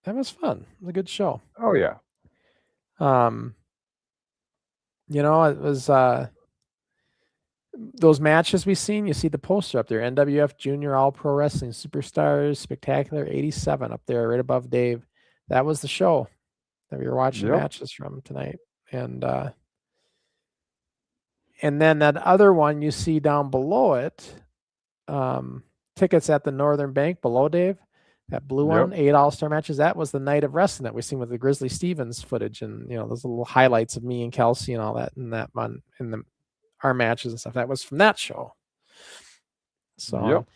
fun. It was a good show. Oh yeah. You know, it was those matches we seen. You see the poster up there, NWF Junior All Pro Wrestling Superstars Spectacular 87 up there, right above Dave. That was the show that we were watching matches from tonight, and then that other one you see down below it, tickets at the Northern Bank below Dave. That blue one, 8 All-Star matches. That was the night of wrestling that we seen with the Grizzly Stevens footage, and you know those little highlights of me and Kelsey and all that in that one in our matches and stuff. That was from that show. So,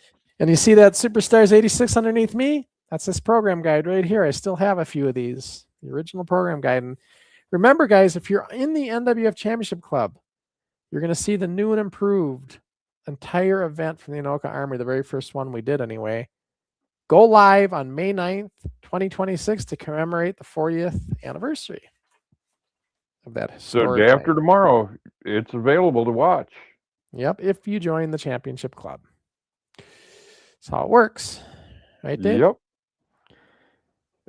and you see that Superstars 86 underneath me? That's this program guide right here. I still have a few of these, the original program guide. And remember, guys, if you're in the NWF Championship Club, you're going to see the new and improved entire event from the Anoka Army, the very first one we did anyway. Go live on May 9th, 2026 to commemorate the 40th anniversary of that. So day after tomorrow, it's available to watch. Yep, if you join the Championship Club. That's how it works. Right, Dave? Yep.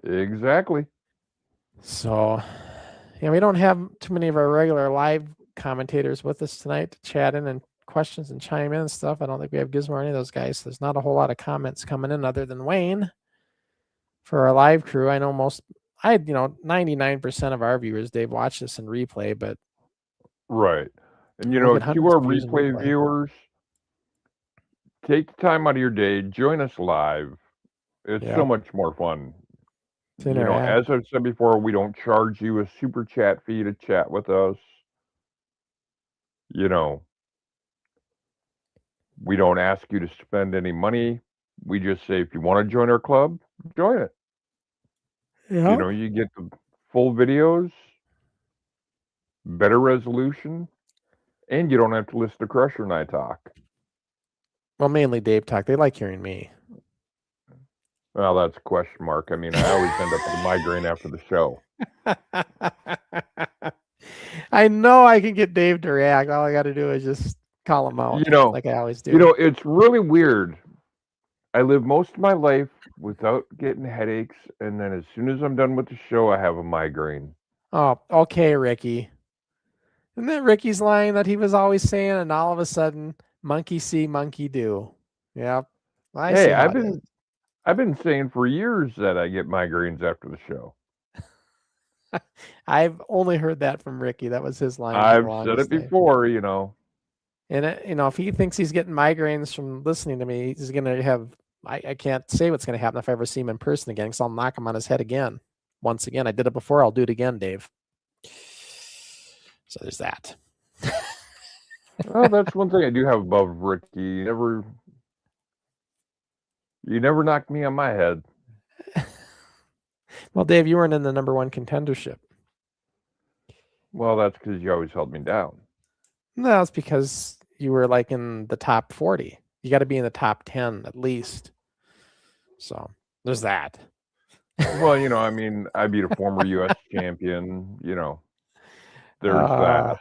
Exactly. So, yeah, we don't have too many of our regular live commentators with us tonight to chat in and questions and chime in and stuff. I don't think we have Gizmo or any of those guys. So there's not a whole lot of comments coming in other than Wayne for our live crew. I know 99% of our viewers, Dave, watch this in replay, but right. And you know, to our replay viewers, take the time out of your day, join us live. It's so much more fun. You know, as I've said before, we don't charge you a super chat fee to chat with us. You know, we don't ask you to spend any money. We just say, if you want to join our club, join it. Yeah. You know, you get the full videos, better resolution, and you don't have to listen to Crusher and I talk. Well, mainly Dave talk. They like hearing me. Well, that's a question mark. I mean, I always end up with a migraine after the show. I know I can get Dave to react. All I got to do is just call him out, you know, like I always do. You know, it's really weird. I live most of my life without getting headaches, and then as soon as I'm done with the show, I have a migraine. Oh, okay, Ricky. Isn't that Ricky's line that he was always saying? And all of a sudden, monkey see, monkey do. Yep. I Hey, see how I've it is. been saying for years that I get migraines after the show. I've only heard that from Ricky. That was his line. For I've the said longest it time. before, you know. And if he thinks he's getting migraines from listening to me, he's gonna have. I can't say what's gonna happen if I ever see him in person again, because I'll knock him on his head again. Once again, I did it before. I'll do it again, Dave. So there's that. Well, that's one thing I do have above Ricky. You never knocked me on my head. Well, Dave, you weren't in the #1 contendership. Well, that's because you always held me down. No, it's because you were like in the top 40. You got to be in the top 10 at least. So there's that. Well, I mean, I beat a former U.S. champion. There's that.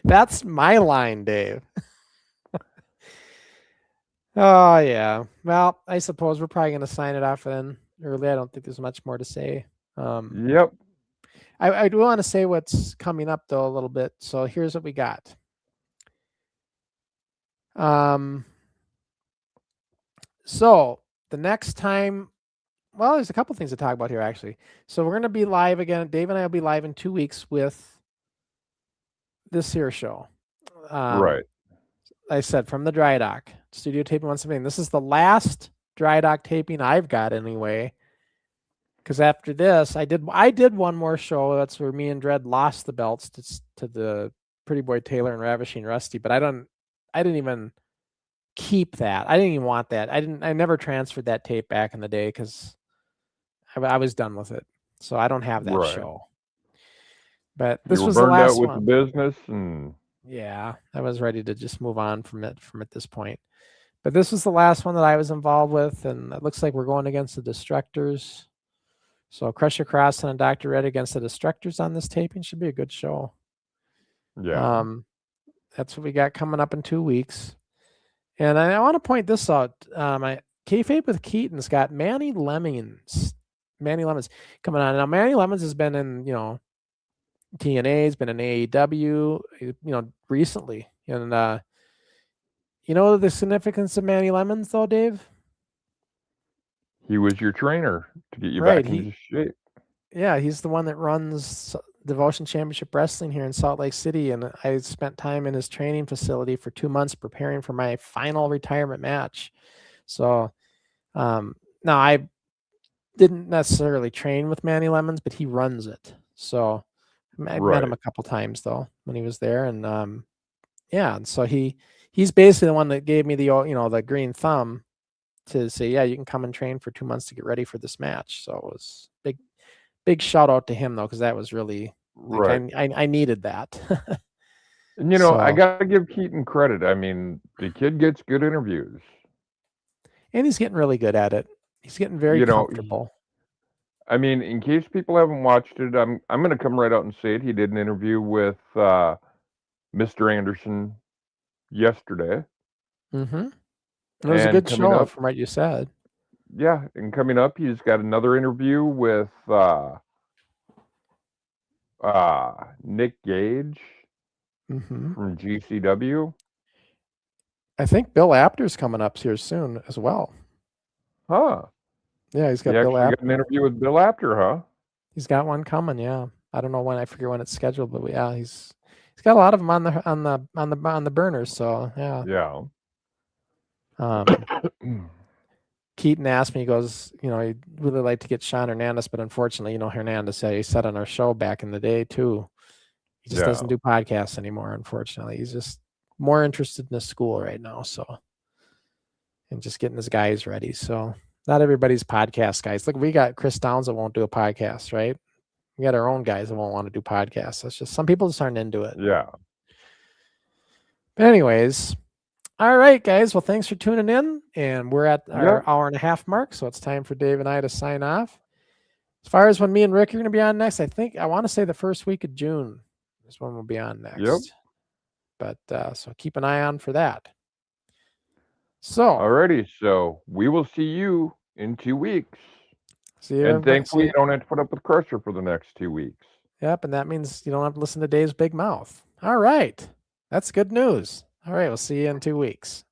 That's my line, Dave. Oh, yeah. Well, I suppose we're probably going to sign it off then early. I don't think there's much more to say. Yep. I do want to say what's coming up, though, a little bit. So here's what we got. So the next time, well, there's a couple things to talk about here, actually. So we're going to be live again. Dave and I will be live in 2 weeks with this here show. Right. I said from the dry dock studio taping 117. This is the last dry dock taping I've got anyway. Because after this, I did one more show. That's where me and Dredd lost the belts to the Pretty Boy Taylor and Ravishing Rusty. But I didn't even keep that. I didn't even want that. I never transferred that tape back in the day because I was done with it. So I don't have that show. But this was the last one. You were burned out with the business, and yeah, I was ready to just move on from at this point. But this was the last one that I was involved with, and it looks like we're going against the Destructors. So Crusher Crossen and Dr. Red against the Destructors on this taping should be a good show. Yeah. That's what we got coming up in 2 weeks. And I want to point this out. Kayfabe with Keaton's got Manny Lemons coming on. Now, Manny Lemons has been in, TNA, has been in AEW, recently. And, the significance of Manny Lemons, though, Dave? He was your trainer to get you Right, back into shape. Yeah, he's the one that runs Devotion Championship Wrestling here in Salt Lake City, and I spent time in his training facility for 2 months preparing for my final retirement match. So now I didn't necessarily train with Manny Lemons, but he runs it. So I met him a couple times though when he was there, and and so he's basically the one that gave me the green thumb to say, yeah, you can come and train for 2 months to get ready for this match. So it was big shout out to him though, because that was really I needed that. And I gotta give Keaton credit. I mean, the kid gets good interviews, and he's getting really good at it. He's getting very comfortable. I mean, in case people haven't watched it, I'm gonna come right out and say it. He did an interview with Mr. Anderson yesterday. Mm-hmm. It was a good show from what you said. Yeah, and coming up, he's got another interview with Nick Gage from GCW. I think Bill Apter's coming up here soon as well. Huh. Yeah, he's got Bill Apter. Got an interview with Bill Apter, huh? He's got one coming, yeah. I don't know when, I forget when it's scheduled, but yeah, he's got a lot of them on the burners, so yeah. Yeah. Keaton asked me, he goes, he'd really like to get Sean Hernandez, but unfortunately, Hernandez he said on our show back in the day too, he just doesn't do podcasts anymore, unfortunately. He's just more interested in the school right now, and just getting his guys ready. So not everybody's podcast guys. Look, we got Chris Downs that won't do a podcast, right? We got our own guys that won't want to do podcasts. That's just, some people just aren't into it. Yeah. But anyways, all right, guys. Well, thanks for tuning in. And we're at our hour and a half mark, so it's time for Dave and I to sign off. As far as when me and Rick are going to be on next, I want to say the first week of June is when we'll be on next. Yep. But so keep an eye on for that. So, alrighty. So we will see you in 2 weeks. See you. And thankfully, you don't have to put up with Crusher for the next 2 weeks. Yep, and that means you don't have to listen to Dave's big mouth. All right. That's good news. All right, we'll see you in 2 weeks.